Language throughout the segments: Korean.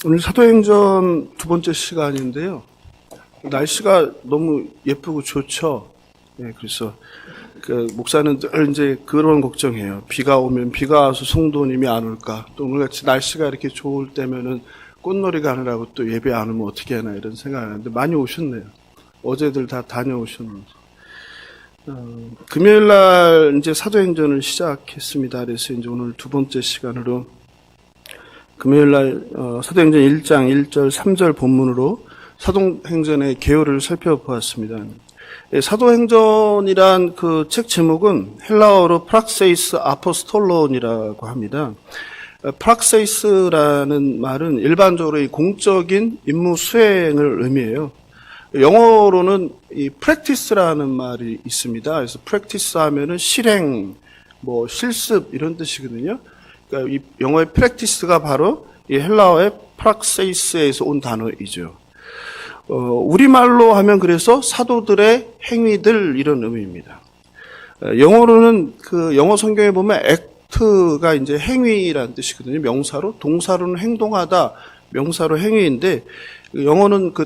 오늘 사도행전 두 번째 시간인데요. 날씨가 너무 예쁘고 좋죠. 네, 그래서 목사는 늘 이제 그런 걱정해요. 비가 오면 비가 와서 성도님이 안 올까? 또 오늘같이 날씨가 이렇게 좋을 때면은 꽃놀이 가느라고 또 예배 안 오면 어떻게 하나 이런 생각하는데 많이 오셨네요. 어제들 다 다녀오셨는데. 금요일 날 이제 사도행전을 시작했습니다. 그래서 이제 오늘 두 번째 시간으로 금요일 날 사도행전 1장 1절 3절 본문으로 사도행전의 개요를 살펴보았습니다. 사도행전이란 그 책 제목은 헬라어로 프락세이스 아포스톨론이라고 합니다. 프락세이스라는 말은 일반적으로 이 공적인 임무 수행을 의미해요. 영어로는 이 practice라는 말이 있습니다. 그래서 practice 하면은 실행, 실습 이런 뜻이거든요. 그러니까 이 영어의 practice가 바로 이 헬라어의 프락세이스에서 온 단어이죠. 우리말로 하면 그래서 사도들의 행위들 이런 의미입니다. 영어로는 영어 성경에 보면 act가 이제 행위라는 뜻이거든요. 명사로, 동사로는 행동하다, 명사로 행위인데 영어는 그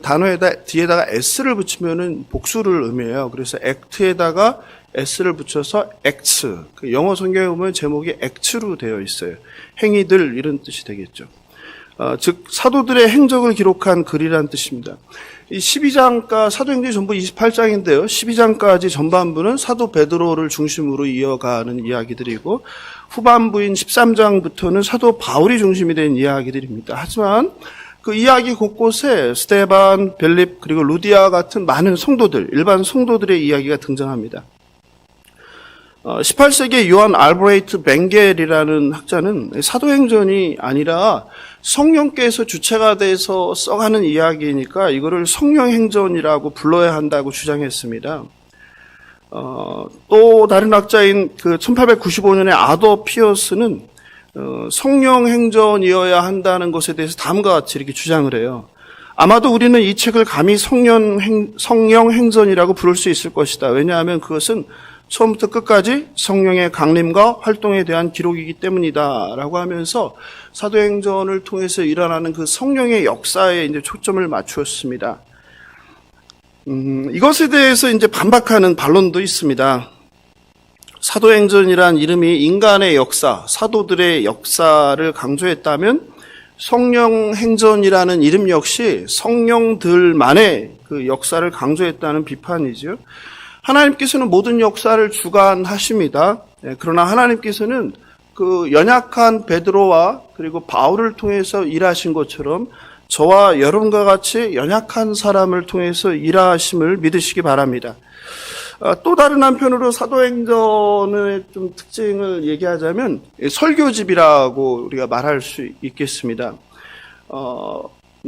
뒤에다가 s를 붙이면은 복수를 의미해요. 그래서 act에다가 s를 붙여서 acts. 영어 성경에 보면 제목이 act로 되어 있어요. 행위들 이런 뜻이 되겠죠. 즉 사도들의 행적을 기록한 글이란 뜻입니다. 이 12장과 사도행전이 전부 28장인데요. 12장까지 전반부는 사도 베드로를 중심으로 이어가는 이야기들이고 후반부인 13장부터는 사도 바울이 중심이 된 이야기들입니다. 하지만 그 이야기 곳곳에 스데반, 벨립 그리고 루디아 같은 많은 성도들, 일반 성도들의 이야기가 등장합니다. 18세기의 요한 알브레이트 벵겔이라는 학자는 사도행전이 아니라 성령께서 주체가 돼서 써가는 이야기니까 이거를 성령행전이라고 불러야 한다고 주장했습니다. 또 다른 학자인 1895년의 아더 피어스는 성령행전이어야 한다는 것에 대해서 다음과 같이 이렇게 주장을 해요. 아마도 우리는 이 책을 감히 성령행전이라고 부를 수 있을 것이다. 왜냐하면 그것은 처음부터 끝까지 성령의 강림과 활동에 대한 기록이기 때문이다. 라고 하면서 사도행전을 통해서 일어나는 그 성령의 역사에 이제 초점을 맞추었습니다. 이것에 대해서 이제 반박하는 반론도 있습니다. 사도행전이란 이름이 인간의 역사, 사도들의 역사를 강조했다면 성령행전이라는 이름 역시 성령들만의 그 역사를 강조했다는 비판이죠. 하나님께서는 모든 역사를 주관하십니다. 그러나 하나님께서는 그 연약한 베드로와 그리고 바울을 통해서 일하신 것처럼 저와 여러분과 같이 연약한 사람을 통해서 일하심을 믿으시기 바랍니다. 또 다른 한편으로 사도행전의 좀 특징을 얘기하자면 설교집이라고 우리가 말할 수 있겠습니다.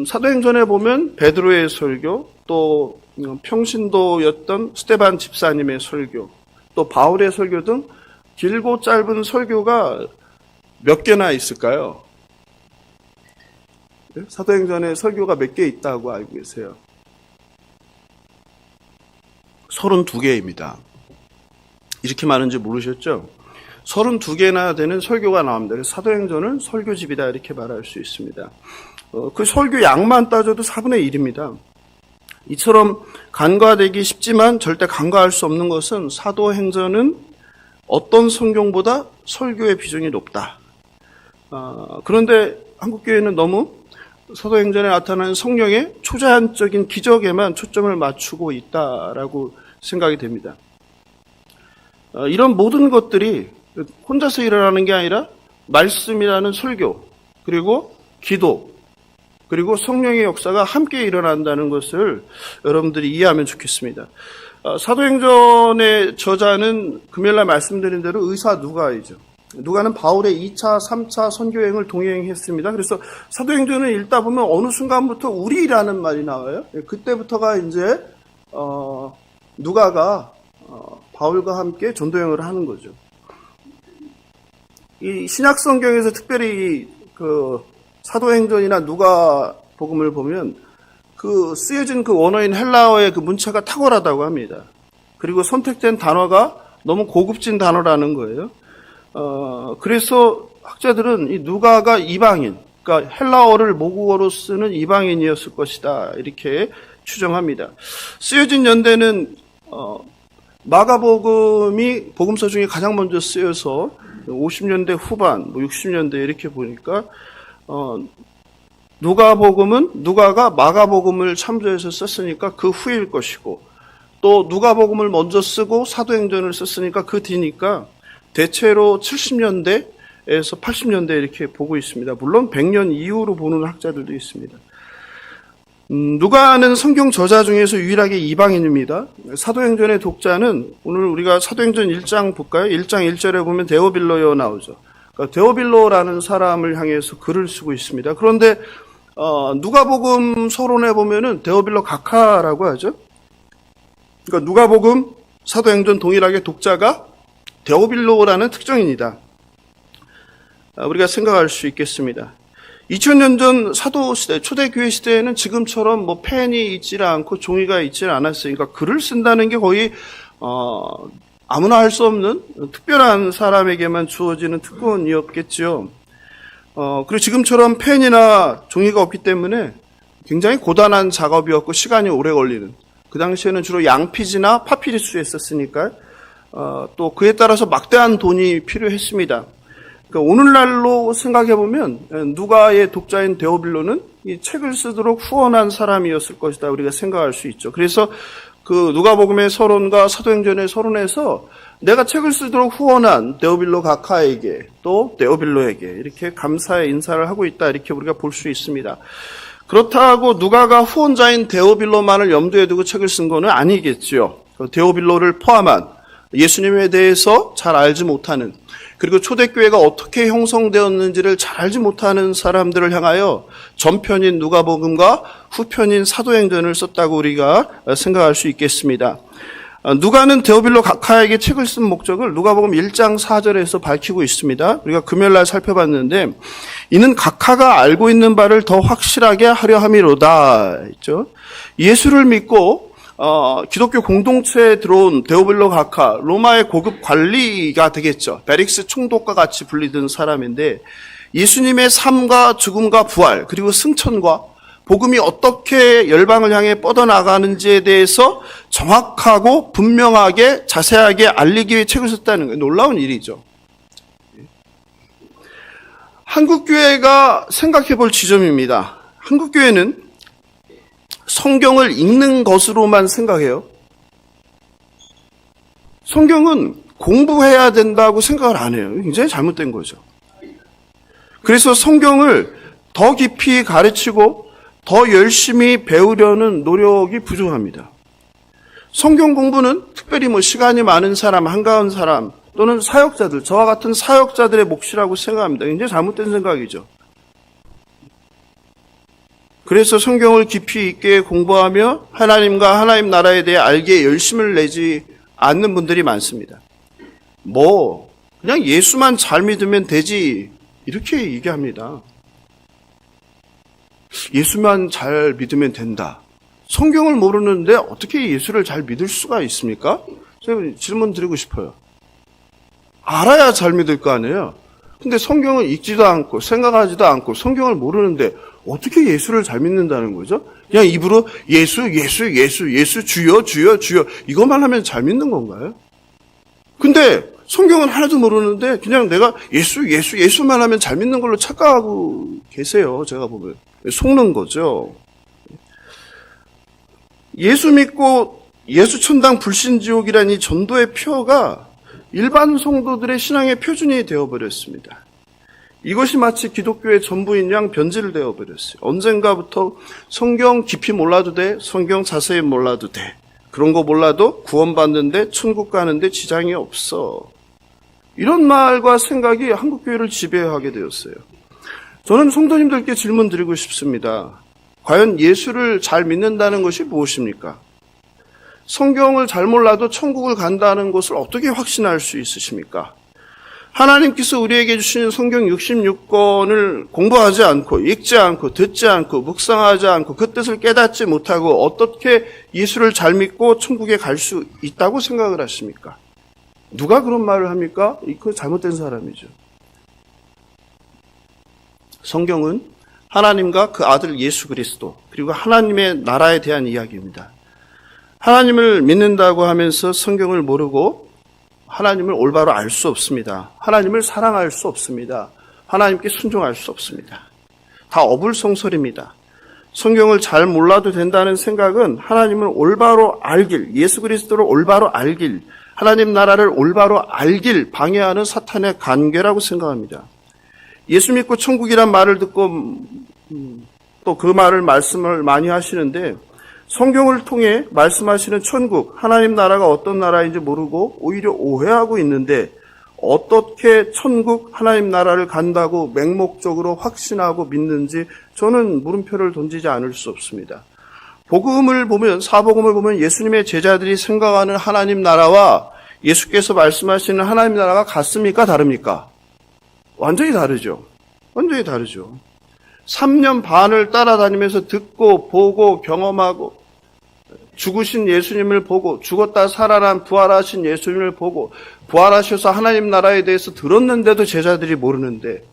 사도행전에 보면 베드로의 설교, 또 평신도였던 스데반 집사님의 설교, 또 바울의 설교 등 길고 짧은 설교가 몇 개나 있을까요? 사도행전에 설교가 몇 개 있다고 알고 계세요? 32개입니다. 이렇게 많은지 모르셨죠? 32개나 되는 설교가 나옵니다. 그래서 사도행전은 설교집이다 이렇게 말할 수 있습니다. 그 설교 양만 따져도 4분의 1입니다. 이처럼 간과되기 쉽지만 절대 간과할 수 없는 것은 사도행전은 어떤 성경보다 설교의 비중이 높다. 그런데 한국교회는 너무 사도행전에 나타나는 성령의 초자연적인 기적에만 초점을 맞추고 있다라고 생각이 됩니다. 이런 모든 것들이 혼자서 일어나는 게 아니라 말씀이라는 설교, 그리고 기도, 그리고 성령의 역사가 함께 일어난다는 것을 여러분들이 이해하면 좋겠습니다. 사도행전의 저자는 금요일날 말씀드린 대로 의사 누가이죠. 누가는 바울의 2차, 3차 선교행을 동행했습니다. 그래서 사도행전을 읽다 보면 어느 순간부터 우리라는 말이 나와요. 그때부터가 이제 누가가 바울과 함께 전도행을 하는 거죠. 이 신약 성경에서 특별히 그 사도행전이나 누가복음을 보면 그 쓰여진 그 원어인 헬라어의 그 문체가 탁월하다고 합니다. 그리고 선택된 단어가 너무 고급진 단어라는 거예요. 그래서 학자들은 이 누가가 이방인, 그러니까 헬라어를 모국어로 쓰는 이방인이었을 것이다. 이렇게 추정합니다. 쓰여진 연대는 마가복음이 복음서 중에 가장 먼저 쓰여서 50년대 후반, 60년대 이렇게 보니까 누가가 마가복음을 참조해서 썼으니까 그 후일 것이고, 또 누가복음을 먼저 쓰고 사도행전을 썼으니까 그 뒤니까 대체로 70년대에서 80년대 이렇게 보고 있습니다. 물론 100년 이후로 보는 학자들도 있습니다. 누가는 성경 저자 중에서 유일하게 이방인입니다. 사도행전의 독자는 오늘 우리가 사도행전 1장 볼까요? 1장 1절에 보면 데오빌로여 나오죠. 그러니까 데오빌로라는 사람을 향해서 글을 쓰고 있습니다. 그런데 누가복음 서론에 보면은 데오빌로 각하라고 하죠. 그러니까 누가복음, 사도행전 동일하게 독자가 데오빌로라는 특정인이다. 우리가 생각할 수 있겠습니다. 2000년 전 사도시대, 초대교회 시대에는 지금처럼 뭐 펜이 있지 않고 종이가 있지 않았으니까 글을 쓴다는 게 거의 아무나 할 수 없는 특별한 사람에게만 주어지는 특권이었겠죠. 그리고 지금처럼 펜이나 종이가 없기 때문에 굉장히 고단한 작업이었고 시간이 오래 걸리는, 그 당시에는 주로 양피지나 파피루스에 썼으니까 또 그에 따라서 막대한 돈이 필요했습니다. 그러니까 오늘날로 생각해보면 누가의 독자인 데오빌로는 이 책을 쓰도록 후원한 사람이었을 것이다 우리가 생각할 수 있죠. 그래서 그 누가복음의 서론과 사도행전의 서론에서 내가 책을 쓰도록 후원한 데오빌로 각하에게 또 데오빌로에게 이렇게 감사의 인사를 하고 있다 이렇게 우리가 볼 수 있습니다. 그렇다고 누가가 후원자인 데오빌로만을 염두에 두고 책을 쓴 거는 아니겠지요. 데오빌로를 포함한 예수님에 대해서 잘 알지 못하는, 그리고 초대교회가 어떻게 형성되었는지를 잘 알지 못하는 사람들을 향하여 전편인 누가복음과 후편인 사도행전을 썼다고 우리가 생각할 수 있겠습니다. 누가는 데오빌로 각하에게 책을 쓴 목적을 누가복음 1장 4절에서 밝히고 있습니다. 우리가 금요일날 살펴봤는데, 이는 각하가 알고 있는 바를 더 확실하게 하려 함이로다 했죠. 예수를 믿고 기독교 공동체에 들어온 데오빌로 각하, 로마의 고급 관리가 되겠죠. 베릭스 총독과 같이 불리던 사람인데, 예수님의 삶과 죽음과 부활 그리고 승천과 복음이 어떻게 열방을 향해 뻗어나가는지에 대해서 정확하고 분명하게 자세하게 알리기 위해 책을 썼다는 거예요. 놀라운 일이죠. 한국교회가 생각해 볼 지점입니다. 한국교회는 성경을 읽는 것으로만 생각해요. 성경은 공부해야 된다고 생각을 안 해요. 굉장히 잘못된 거죠. 그래서 성경을 더 깊이 가르치고 더 열심히 배우려는 노력이 부족합니다. 성경 공부는 특별히 뭐 시간이 많은 사람, 한가한 사람 또는 사역자들, 저와 같은 사역자들의 몫이라고 생각합니다. 굉장히 잘못된 생각이죠. 그래서 성경을 깊이 있게 공부하며 하나님과 하나님 나라에 대해 알기에 열심을 내지 않는 분들이 많습니다. 그냥 예수만 잘 믿으면 되지 이렇게 얘기합니다. 예수만 잘 믿으면 된다. 성경을 모르는데 어떻게 예수를 잘 믿을 수가 있습니까? 제가 질문 드리고 싶어요. 알아야 잘 믿을 거 아니에요? 근데 성경을 읽지도 않고 생각하지도 않고 성경을 모르는데 어떻게 예수를 잘 믿는다는 거죠? 그냥 입으로 예수 주여 이것만 하면 잘 믿는 건가요? 근데 성경은 하나도 모르는데 그냥 내가 예수만 하면 잘 믿는 걸로 착각하고 계세요. 제가 보면 속는 거죠. 예수 믿고 예수 천당 불신지옥이라는 이 전도의 표가 일반 성도들의 신앙의 표준이 되어버렸습니다. 이것이 마치 기독교의 전부인 양 변질 되어버렸어요. 언젠가부터 성경 깊이 몰라도 돼, 성경 자세히 몰라도 돼. 그런 거 몰라도 구원받는데 천국 가는데 지장이 없어. 이런 말과 생각이 한국교회를 지배하게 되었어요. 저는 성도님들께 질문 드리고 싶습니다. 과연 예수를 잘 믿는다는 것이 무엇입니까? 성경을 잘 몰라도 천국을 간다는 것을 어떻게 확신할 수 있으십니까? 하나님께서 우리에게 주시는 성경 66권을 공부하지 않고 읽지 않고 듣지 않고 묵상하지 않고 그 뜻을 깨닫지 못하고 어떻게 예수를 잘 믿고 천국에 갈 수 있다고 생각을 하십니까? 누가 그런 말을 합니까? 이거 잘못된 사람이죠. 성경은 하나님과 그 아들 예수 그리스도, 그리고 하나님의 나라에 대한 이야기입니다. 하나님을 믿는다고 하면서 성경을 모르고 하나님을 올바로 알 수 없습니다. 하나님을 사랑할 수 없습니다. 하나님께 순종할 수 없습니다. 다 어불성설입니다. 성경을 잘 몰라도 된다는 생각은 하나님을 올바로 알길, 예수 그리스도를 올바로 알길, 하나님 나라를 올바로 알길 방해하는 사탄의 간계라고 생각합니다. 예수 믿고 천국이란 말을 듣고 또 그 말씀을 많이 하시는데, 성경을 통해 말씀하시는 천국, 하나님 나라가 어떤 나라인지 모르고 오히려 오해하고 있는데, 어떻게 천국, 하나님 나라를 간다고 맹목적으로 확신하고 믿는지 저는 물음표를 던지지 않을 수 없습니다. 복음을 보면, 사복음을 보면 예수님의 제자들이 생각하는 하나님 나라와 예수께서 말씀하시는 하나님 나라가 같습니까? 다릅니까? 완전히 다르죠. 완전히 다르죠. 3년 반을 따라다니면서 듣고 보고 경험하고 죽으신 예수님을 보고 죽었다 살아난 부활하신 예수님을 보고 부활하셔서 하나님 나라에 대해서 들었는데도 제자들이 모르는데,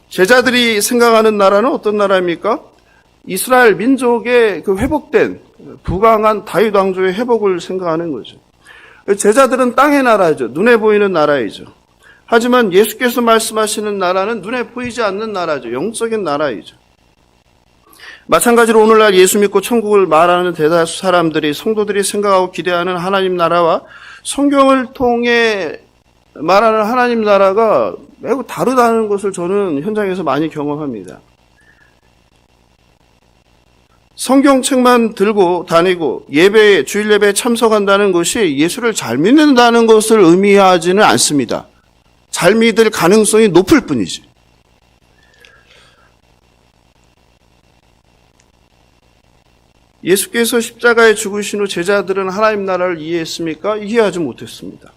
제자들이 생각하는 나라는 어떤 나라입니까? 이스라엘 민족의 그 회복된 부강한 다윗 왕조의 회복을 생각하는 거죠. 제자들은 땅의 나라죠. 눈에 보이는 나라이죠. 하지만 예수께서 말씀하시는 나라는 눈에 보이지 않는 나라죠. 영적인 나라이죠. 마찬가지로 오늘날 예수 믿고 천국을 말하는 대다수 사람들이, 성도들이 생각하고 기대하는 하나님 나라와 성경을 통해 말하는 하나님 나라가 매우 다르다는 것을 저는 현장에서 많이 경험합니다. 성경책만 들고 다니고 예배에, 주일 예배에 참석한다는 것이 예수를 잘 믿는다는 것을 의미하지는 않습니다. 잘 믿을 가능성이 높을 뿐이지. 예수께서 십자가에 죽으신 후 제자들은 하나님 나라를 이해했습니까? 이해하지 못했습니다.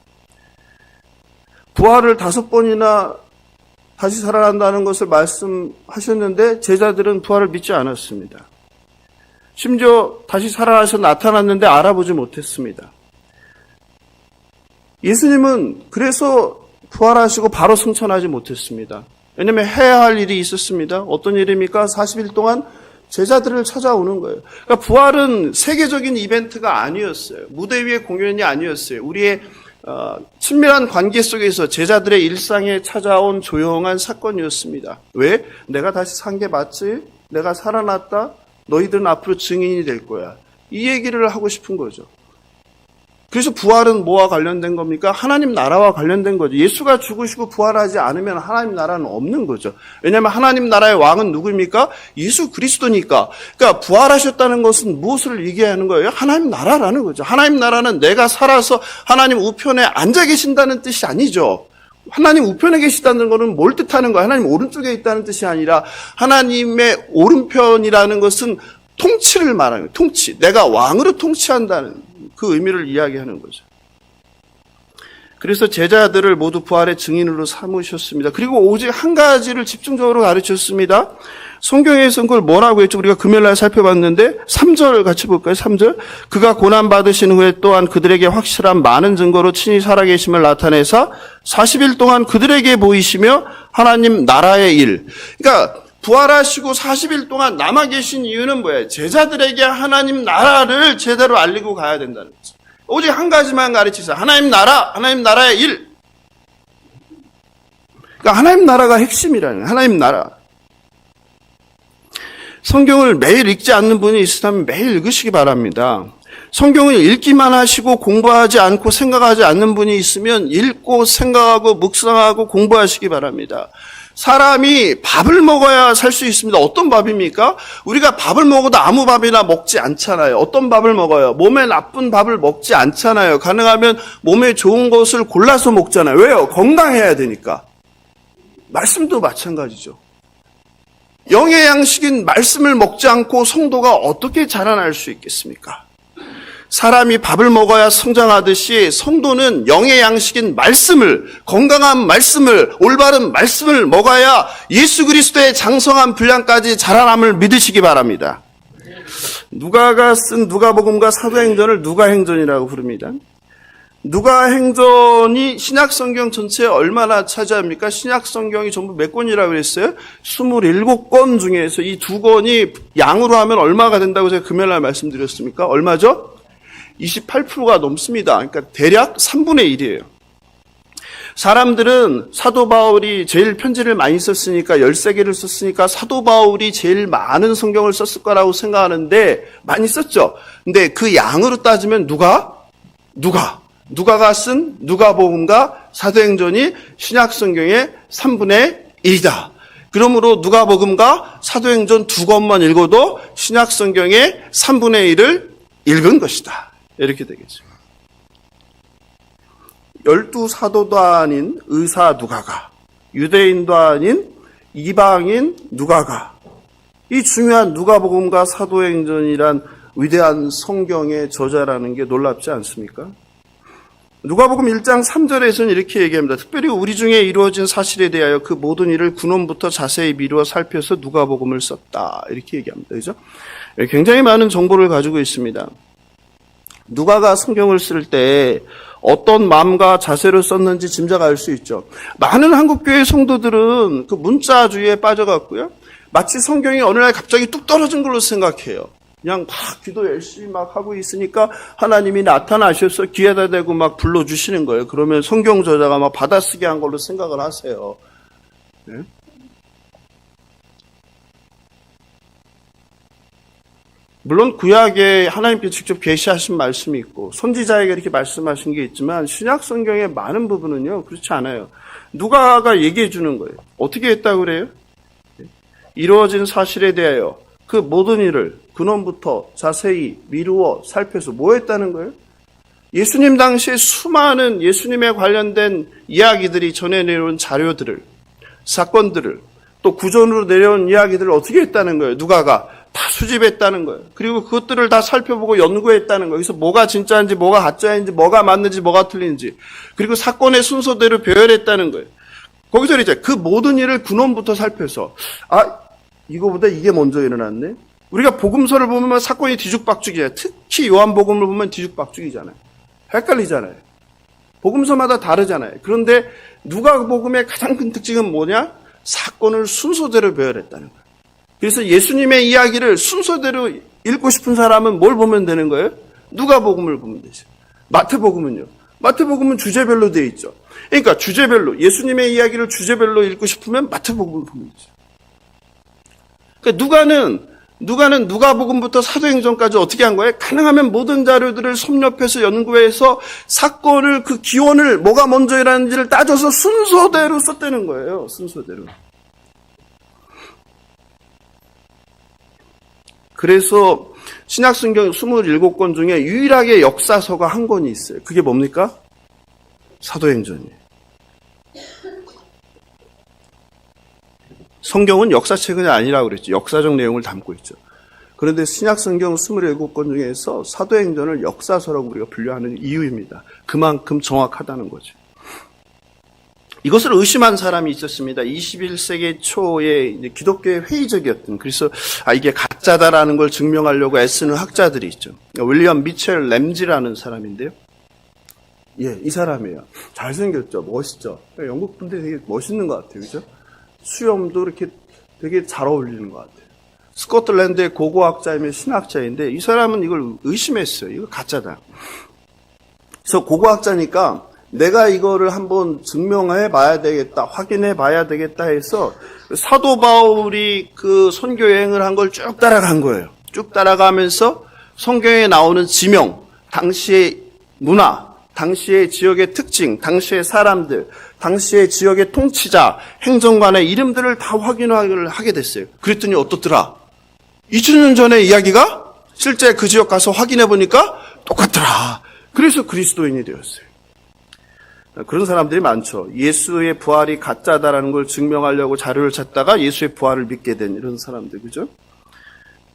부활을 5번이나 다시 살아난다는 것을 말씀하셨는데 제자들은 부활을 믿지 않았습니다. 심지어 다시 살아나서 나타났는데 알아보지 못했습니다. 예수님은 그래서 부활하시고 바로 승천하지 못했습니다. 왜냐하면 해야 할 일이 있었습니다. 어떤 일입니까? 40일 동안 제자들을 찾아오는 거예요. 그러니까 부활은 세계적인 이벤트가 아니었어요. 무대 위의 공연이 아니었어요. 우리의 친밀한 관계 속에서 제자들의 일상에 찾아온 조용한 사건이었습니다. 왜? 내가 다시 산 게 맞지? 내가 살아났다? 너희들은 앞으로 증인이 될 거야. 이 얘기를 하고 싶은 거죠. 그래서 부활은 뭐와 관련된 겁니까? 하나님 나라와 관련된 거죠. 예수가 죽으시고 부활하지 않으면 하나님 나라는 없는 거죠. 왜냐하면 하나님 나라의 왕은 누구입니까? 예수 그리스도니까. 그러니까 부활하셨다는 것은 무엇을 얘기하는 거예요? 하나님 나라라는 거죠. 하나님 나라는 내가 살아서 하나님 우편에 앉아 계신다는 뜻이 아니죠. 하나님 우편에 계시다는 것은 뭘 뜻하는 거예요? 하나님 오른쪽에 있다는 뜻이 아니라 하나님의 오른편이라는 것은 통치를 말하는 거예요. 통치. 내가 왕으로 통치한다는 그 의미를 이야기하는 거죠. 그래서 제자들을 모두 부활의 증인으로 삼으셨습니다. 그리고 오직 한 가지를 집중적으로 가르쳤습니다. 성경에서는 그걸 뭐라고 했죠? 우리가 금요일날 살펴봤는데 3절 같이 볼까요? 3절. 그가 고난받으신 후에 또한 그들에게 확실한 많은 증거로 친히 살아계심을 나타내사 40일 동안 그들에게 보이시며 하나님 나라의 일. 그러니까 부활하시고 40일 동안 남아 계신 이유는 뭐예요? 제자들에게 하나님 나라를 제대로 알리고 가야 된다는 거죠. 오직 한 가지만 가르치세요. 하나님 나라, 하나님 나라의 일. 그러니까 하나님 나라가 핵심이라는 거예요. 하나님 나라. 성경을 매일 읽지 않는 분이 있으면 매일 읽으시기 바랍니다. 성경을 읽기만 하시고 공부하지 않고 생각하지 않는 분이 있으면 읽고 생각하고 묵상하고 공부하시기 바랍니다. 사람이 밥을 먹어야 살 수 있습니다. 어떤 밥입니까? 우리가 밥을 먹어도 아무 밥이나 먹지 않잖아요. 어떤 밥을 먹어요? 몸에 나쁜 밥을 먹지 않잖아요. 가능하면 몸에 좋은 것을 골라서 먹잖아요. 왜요? 건강해야 되니까. 말씀도 마찬가지죠. 영의 양식인 말씀을 먹지 않고 성도가 어떻게 자라날 수 있겠습니까? 사람이 밥을 먹어야 성장하듯이 성도는 영의 양식인 말씀을, 건강한 말씀을, 올바른 말씀을 먹어야 예수 그리스도의 장성한 분량까지 자라남을 믿으시기 바랍니다. 누가가 쓴 누가복음과 사도행전을 누가행전이라고 부릅니다. 누가행전이 신약성경 전체에 얼마나 차지합니까? 신약성경이 전부 몇 권이라고 그랬어요? 27권 중에서 이 두 권이 양으로 하면 얼마가 된다고 제가 금요일날 말씀드렸습니까? 얼마죠? 28%가 넘습니다. 그러니까 대략 3분의 1이에요. 사람들은 사도 바울이 제일 편지를 많이 썼으니까 13개를 썼으니까 사도 바울이 제일 많은 성경을 썼을 거라고 생각하는데 많이 썼죠. 근데 그 양으로 따지면 누가가 쓴 누가복음과 사도행전이 신약 성경의 3분의 1이다. 그러므로 누가복음과 사도행전 두 권만 읽어도 신약 성경의 3분의 1을 읽은 것이다. 이렇게 되겠죠. 12사도도 아닌 의사 누가가, 유대인도 아닌 이방인 누가가, 이 중요한 누가복음과 사도행전이란 위대한 성경의 저자라는 게 놀랍지 않습니까? 누가복음 1장 3절에서는 이렇게 얘기합니다. 특별히 우리 중에 이루어진 사실에 대하여 그 모든 일을 근원부터 자세히 미루어 살펴서 누가복음을 썼다. 이렇게 얘기합니다. 그죠? 굉장히 많은 정보를 가지고 있습니다. 누가가 성경을 쓸 때 어떤 마음과 자세로 썼는지 짐작할 수 있죠. 많은 한국교회 성도들은 그 문자주의에 빠져갔고요. 마치 성경이 어느 날 갑자기 뚝 떨어진 걸로 생각해요. 그냥 막 기도 열심히 막 하고 있으니까 하나님이 나타나셔서 귀에다 대고 막 불러주시는 거예요. 그러면 성경 저자가 막 받아쓰기 한 걸로 생각을 하세요. 네? 물론 구약에 하나님께 직접 계시하신 말씀이 있고 선지자에게 이렇게 말씀하신 게 있지만 신약 성경의 많은 부분은요 그렇지 않아요. 누가가 얘기해 주는 거예요. 어떻게 했다고 그래요? 이루어진 사실에 대하여 그 모든 일을 근원부터 자세히 미루어 살펴서 뭐 했다는 거예요? 예수님 당시에 수많은 예수님에 관련된 이야기들이 전해 내려온 자료들을, 사건들을, 또 구전으로 내려온 이야기들을 어떻게 했다는 거예요? 누가가 다 수집했다는 거예요. 그리고 그것들을 다 살펴보고 연구했다는 거예요. 그래서 뭐가 진짜인지, 뭐가 가짜인지, 뭐가 맞는지, 뭐가 틀린지, 그리고 사건의 순서대로 배열했다는 거예요. 거기서 이제 그 모든 일을 근원부터 살펴서 이거보다 이게 먼저 일어났네. 우리가 복음서를 보면 사건이 뒤죽박죽이잖아요. 특히 요한복음을 보면 뒤죽박죽이잖아요. 헷갈리잖아요. 복음서마다 다르잖아요. 그런데 누가복음의 가장 큰 특징은 뭐냐? 사건을 순서대로 배열했다는 거예요. 그래서 예수님의 이야기를 순서대로 읽고 싶은 사람은 뭘 보면 되는 거예요? 누가복음을 보면 되죠. 마태복음은요. 마태복음은 주제별로 되어 있죠. 그러니까 주제별로 예수님의 이야기를 주제별로 읽고 싶으면 마태복음을 보면 되죠. 그러니까 누가는 누가복음부터 사도행전까지 어떻게 한 거예요? 가능하면 모든 자료들을 섭렵해서 연구해서 사건을 그 기원을 뭐가 먼저 일어났는지를 따져서 순서대로 썼다는 거예요. 순서대로. 그래서 신약성경 27권 중에 유일하게 역사서가 한 권이 있어요. 그게 뭡니까? 사도행전이에요. 성경은 역사책은 아니라고 그랬죠. 역사적 내용을 담고 있죠. 그런데 신약성경 27권 중에서 사도행전을 역사서라고 우리가 분류하는 이유입니다. 그만큼 정확하다는 거죠. 이것을 의심한 사람이 있었습니다. 21세기 초에 이제 기독교의 회의적이었던, 그래서 이게 가짜다라는 걸 증명하려고 애쓰는 학자들이 있죠. 윌리엄 미첼 램지라는 사람인데요. 이 사람이에요. 잘생겼죠. 멋있죠. 영국 분들이 되게 멋있는 것 같아요. 그죠? 수염도 이렇게 되게 잘 어울리는 것 같아요. 스코틀랜드의 고고학자이며 신학자인데 이 사람은 이걸 의심했어요. 이거 가짜다. 그래서 고고학자니까 내가 이거를 한번 증명해 봐야 되겠다, 확인해 봐야 되겠다 해서 사도 바울이 그 선교 여행을 한 걸 쭉 따라간 거예요. 쭉 따라가면서 성경에 나오는 지명, 당시의 문화, 당시의 지역의 특징, 당시의 사람들, 당시의 지역의 통치자, 행정관의 이름들을 다 확인을 하게 됐어요. 그랬더니 어떻더라? 2000년 전의 이야기가 실제 그 지역 가서 확인해 보니까 똑같더라. 그래서 그리스도인이 되었어요. 그런 사람들이 많죠. 예수의 부활이 가짜다라는 걸 증명하려고 자료를 찾다가 예수의 부활을 믿게 된 이런 사람들, 그죠?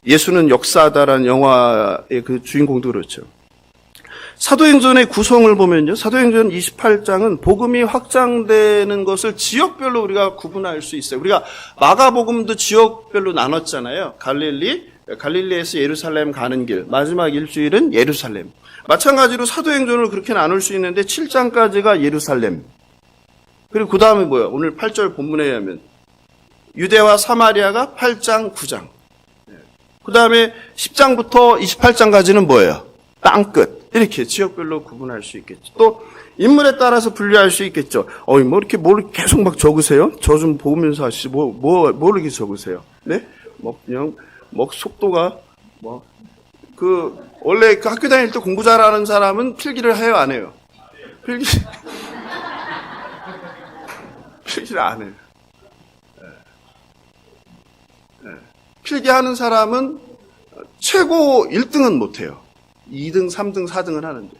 예수는 역사다라는 영화의 그 주인공도 그렇죠. 사도행전의 구성을 보면요. 사도행전 28장은 복음이 확장되는 것을 지역별로 우리가 구분할 수 있어요. 우리가 마가복음도 지역별로 나눴잖아요. 갈릴리, 갈릴리에서 예루살렘 가는 길, 마지막 일주일은 예루살렘. 마찬가지로 사도행전을 그렇게 나눌 수 있는데 7장까지가 예루살렘. 그리고 그 다음에 뭐야? 오늘 8절 본문에 의하면 유대와 사마리아가 8장, 9장. 그 다음에 10장부터 28장까지는 뭐예요? 땅끝. 이렇게 지역별로 구분할 수 있겠죠. 또 인물에 따라서 분류할 수 있겠죠. 뭐 이렇게 뭘 계속 막 적으세요? 저 좀 보면서 하시지. 뭘 이렇게 적으세요? 네? 그냥 속도가 원래 그 학교 다닐 때 공부 잘하는 사람은 필기를 해요, 안 해요? 필기를 안 해요. 필기하는 사람은 최고 1등은 못 해요. 2등, 3등, 4등은 하는데.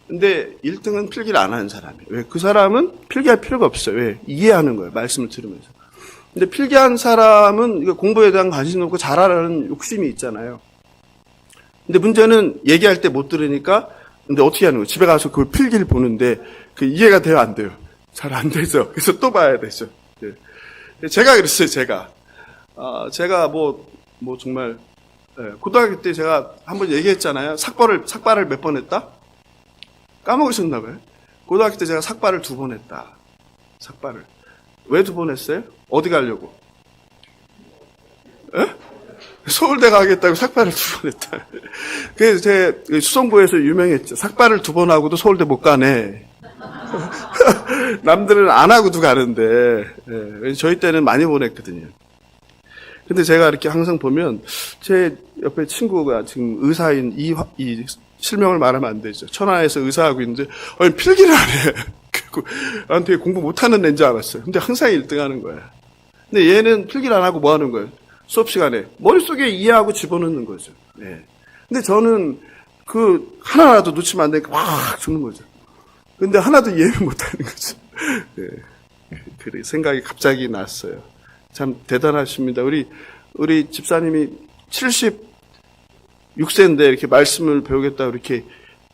근데 1등은 필기를 안 하는 사람이에요. 왜? 그 사람은 필기할 필요가 없어요. 왜? 이해하는 거예요. 말씀을 들으면서. 근데 필기한 사람은 공부에 대한 관심이 없고 잘하라는 욕심이 있잖아요. 근데 문제는 얘기할 때 못 들으니까, 근데 어떻게 하는 거예요? 집에 가서 그걸 필기를 보는데, 이해가 돼요? 안 돼요? 잘 안 되죠. 그래서 또 봐야 되죠. 네. 제가 그랬어요, 제가. 제가 정말, 고등학교 때 제가 한번 얘기했잖아요. 삭발을 몇 번 했다? 까먹으셨나봐요. 고등학교 때 제가 삭발을 2번 했다. 삭발을. 왜 2번 했어요? 어디 가려고? 서울대 가겠다고 삭발을 2번 했다. 그래서 제 수성구에서 유명했죠. 삭발을 2번 하고도 서울대 못 가네. 남들은 안 하고도 가는데, 저희 때는 많이 보냈거든요. 근데 제가 이렇게 항상 보면, 제 옆에 친구가 지금 의사인 이 실명을 말하면 안 되죠. 천안에서 의사하고 있는데, 필기를 안 해. 그리고 나한테 공부 못하는 애인 줄 알았어요. 근데 항상 1등 하는 거야. 근데 얘는 필기를 안 하고 뭐 하는 거예요? 수업 시간에. 머릿속에 이해하고 집어넣는 거죠. 네. 근데 저는 하나라도 놓치면 안 되니까 막 주는 거죠. 근데 하나도 이해를 못 하는 거죠. 네. 그래, 생각이 갑자기 났어요. 참 대단하십니다. 우리 집사님이 76세인데 이렇게 말씀을 배우겠다고 이렇게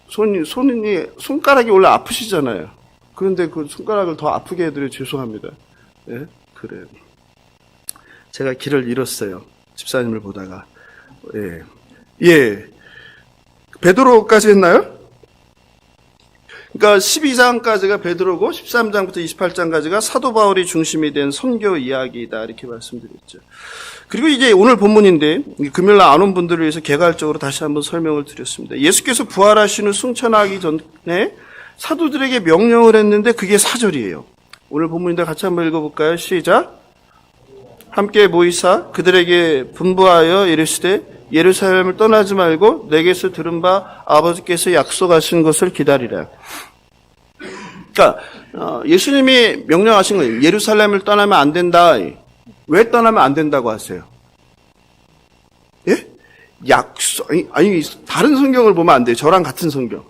손가락이 원래 아프시잖아요. 그런데 그 손가락을 더 아프게 해드려 죄송합니다. 네? 그래요. 제가 길을 잃었어요. 집사님을 보다가. 예. 베드로까지 했나요? 그러니까 12장까지가 베드로고 13장부터 28장까지가 사도 바울이 중심이 된 선교 이야기이다 이렇게 말씀드렸죠. 그리고 이제 오늘 본문인데 금요일날 안 온 분들을 위해서 개괄적으로 다시 한번 설명을 드렸습니다. 예수께서 부활하신 후 승천하기 전에 사도들에게 명령을 했는데 그게 4절이에요. 오늘 본문인데 같이 한번 읽어볼까요? 시작. 함께 모이사 그들에게 분부하여 이르시되 예루살렘을 떠나지 말고 내게서 들은 바 아버지께서 약속하신 것을 기다리라. 그러니까 예수님이 명령하신 거예요. 예루살렘을 떠나면 안 된다. 왜 떠나면 안 된다고 하세요? 예? 아니 다른 성경을 보면 안 돼요. 저랑 같은 성경.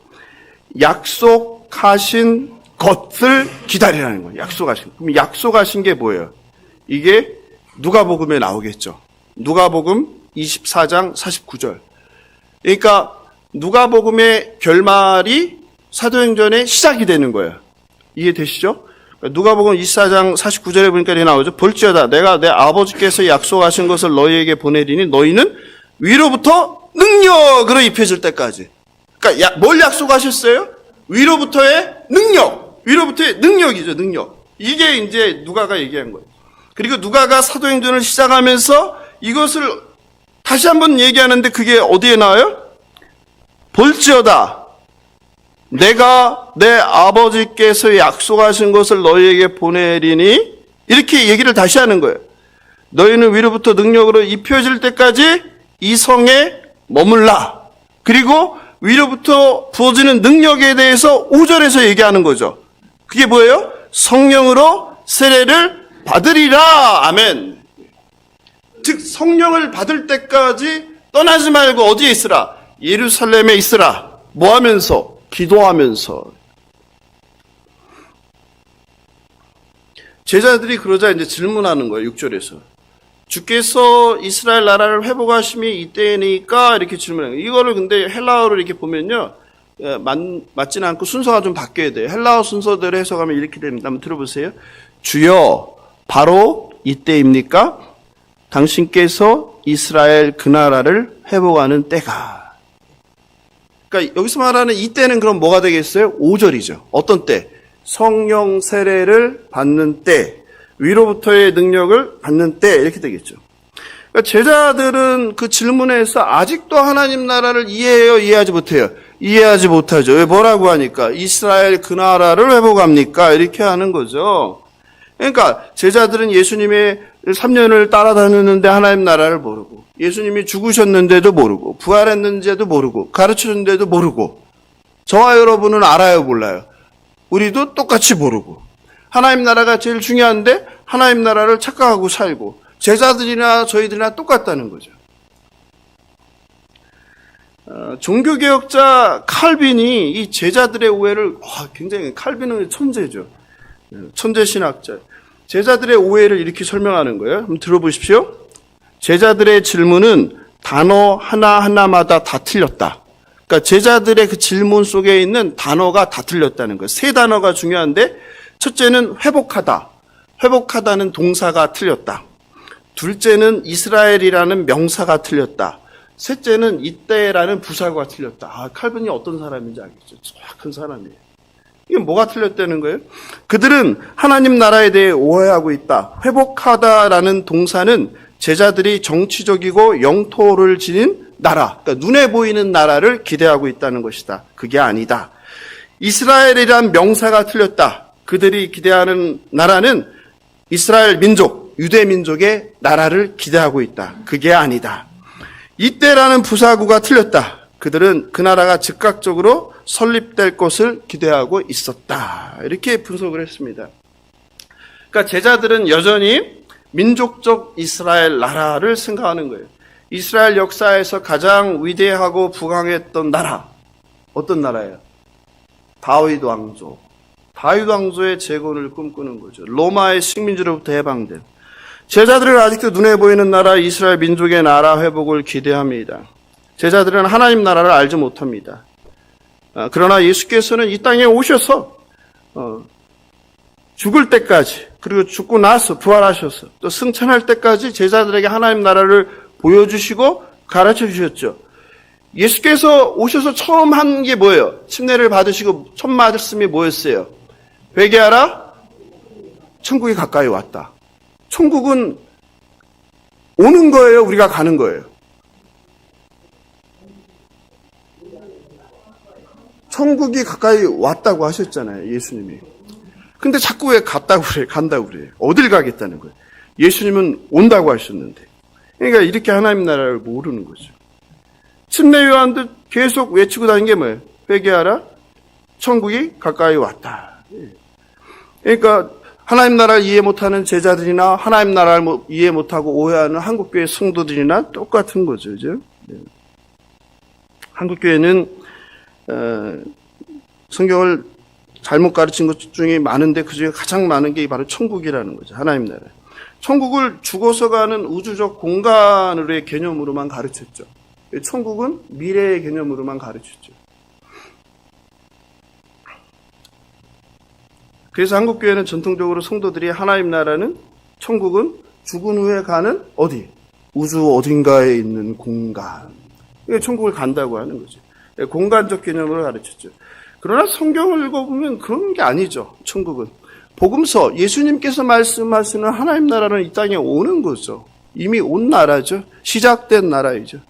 약속하신 것을 기다리라는 거예요. 그럼 약속하신 게 뭐예요? 이게 누가복음에 나오겠죠. 누가복음 24장 49절. 그러니까 누가복음의 결말이 사도행전의 시작이 되는 거예요. 이해되시죠? 누가복음 24장 49절에 보니까 이렇게 나오죠. 볼지어다 내가 내 아버지께서 약속하신 것을 너희에게 보내리니 너희는 위로부터 능력으로 입혀질 때까지. 그러니까 뭘 약속하셨어요? 위로부터의 능력. 위로부터의 능력이죠. 능력. 이게 이제 누가가 얘기한 거예요. 그리고 누가가 사도행전을 시작하면서 이것을 다시 한번 얘기하는데 그게 어디에 나와요? 볼지어다 내가 내 아버지께서 약속하신 것을 너희에게 보내리니 이렇게 얘기를 다시 하는 거예요. 너희는 위로부터 능력으로 입혀질 때까지 이 성에 머물라. 그리고 위로부터 부어지는 능력에 대해서 5절에서 얘기하는 거죠. 그게 뭐예요? 성령으로 세례를 받으리라. 아멘. 즉 성령을 받을 때까지 떠나지 말고 어디에 있으라? 예루살렘에 있으라. 뭐 하면서? 기도하면서. 제자들이 그러자 이제 질문하는 거예요. 6절에서. 주께서 이스라엘 나라를 회복하심이 이때니까 이렇게 질문해요. 이거를 근데 헬라어로 이렇게 보면요. 맞지는 않고 순서가 좀 바뀌어야 돼요. 헬라어 순서대로 해석하면 이렇게 됩니다. 한번 들어보세요. 주여 바로 이때입니까? 당신께서 이스라엘 그 나라를 회복하는 때가. 그러니까 여기서 말하는 이 때는 그럼 뭐가 되겠어요? 5절이죠. 어떤 때? 성령 세례를 받는 때, 위로부터의 능력을 받는 때, 이렇게 되겠죠. 그러니까 제자들은 그 질문에서 아직도 하나님 나라를 이해해요? 이해하지 못해요? 이해하지 못하죠. 왜 뭐라고 하니까? 이스라엘 그 나라를 회복합니까? 이렇게 하는 거죠. 그러니까 제자들은 예수님의 3년을 따라다녔는데 하나님 나라를 모르고, 예수님이 죽으셨는데도 모르고, 부활했는지도 모르고, 가르치는데도 모르고, 저와 여러분은 알아요, 몰라요? 우리도 똑같이 모르고, 하나님 나라가 제일 중요한데 하나님 나라를 착각하고 살고, 제자들이나 저희들이나 똑같다는 거죠. 종교개혁자 칼빈이 이 제자들의 오해를, 굉장히, 칼빈은 천재죠. 천재 신학자. 제자들의 오해를 이렇게 설명하는 거예요. 한번 들어보십시오. 제자들의 질문은 단어 하나하나마다 다 틀렸다. 그러니까 제자들의 그 질문 속에 있는 단어가 다 틀렸다는 거예요. 세 단어가 중요한데, 첫째는 회복하다. 회복하다는 동사가 틀렸다. 둘째는 이스라엘이라는 명사가 틀렸다. 셋째는 이때라는 부사가 틀렸다. 칼빈이 어떤 사람인지 알겠죠? 정확한 사람이에요. 이게 뭐가 틀렸다는 거예요? 그들은 하나님 나라에 대해 오해하고 있다. 회복하다라는 동사는 제자들이 정치적이고 영토를 지닌 나라, 그러니까 눈에 보이는 나라를 기대하고 있다는 것이다. 그게 아니다. 이스라엘이란 명사가 틀렸다. 그들이 기대하는 나라는 이스라엘 민족, 유대 민족의 나라를 기대하고 있다. 그게 아니다. 이때라는 부사구가 틀렸다. 그들은 그 나라가 즉각적으로 설립될 것을 기대하고 있었다. 이렇게 분석을 했습니다. 그러니까 제자들은 여전히 민족적 이스라엘 나라를 생각하는 거예요. 이스라엘 역사에서 가장 위대하고 부강했던 나라, 어떤 나라예요? 다윗 왕조. 다윗 왕조의 재건을 꿈꾸는 거죠. 로마의 식민지로부터 해방된. 제자들은 아직도 눈에 보이는 나라, 이스라엘 민족의 나라 회복을 기대합니다. 제자들은 하나님 나라를 알지 못합니다. 그러나 예수께서는 이 땅에 오셔서 죽을 때까지, 그리고 죽고 나서 부활하셔서 또 승천할 때까지 제자들에게 하나님 나라를 보여주시고 가르쳐 주셨죠. 예수께서 오셔서 처음 한 게 뭐예요? 침례를 받으시고 첫 말씀이 뭐였어요? 회개하라, 천국이 가까이 왔다. 천국은 오는 거예요? 우리가 가는 거예요? 천국이 가까이 왔다고 하셨잖아요, 예수님이. 근데 자꾸 왜 갔다고 그래, 간다고 그래? 어딜 가겠다는 거예요? 예수님은 온다고 하셨는데. 그러니까 이렇게 하나님 나라를 모르는 거죠. 침례 요한도 계속 외치고 다니는 게 뭐예요? 회개하라, 천국이 가까이 왔다. 그러니까 하나님 나라를 이해 못하는 제자들이나 하나님 나라를 이해 못하고 오해하는 한국교회 성도들이나 똑같은 거죠. 그죠? 한국교회는 성경을 잘못 가르친 것 중에 많은데 그중에 가장 많은 게 바로 천국이라는 거죠. 하나님 나라. 천국을 죽어서 가는 우주적 공간으로의 개념으로만 가르쳤죠. 천국은 미래의 개념으로만 가르쳤죠. 그래서 한국교회는 전통적으로 성도들이 하나님 나라는, 천국은 죽은 후에 가는 어디? 우주 어딘가에 있는 공간. 천국을 간다고 하는 거죠. 공간적 개념으로 가르쳤죠. 그러나 성경을 읽어보면 그런 게 아니죠. 천국은. 복음서, 예수님께서 말씀하시는 하나님 나라는 이 땅에 오는 거죠. 이미 온 나라죠. 시작된 나라이죠.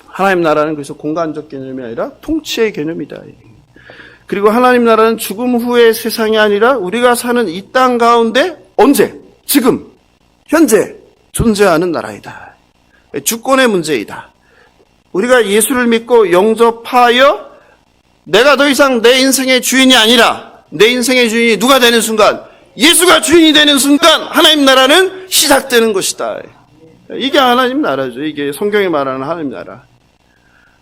하나님 나라는 그래서 공간적 개념이 아니라 통치의 개념이다. 그리고 하나님 나라는 죽음 후의 세상이 아니라 우리가 사는 이 땅 가운데 언제? 지금, 현재 존재하는 나라이다. 주권의 문제이다. 우리가 예수를 믿고 영접하여 내가 더 이상 내 인생의 주인이 아니라 내 인생의 주인이 누가 되는 순간, 예수가 주인이 되는 순간 하나님 나라는 시작되는 것이다. 이게 하나님 나라죠. 이게 성경이 말하는 하나님 나라.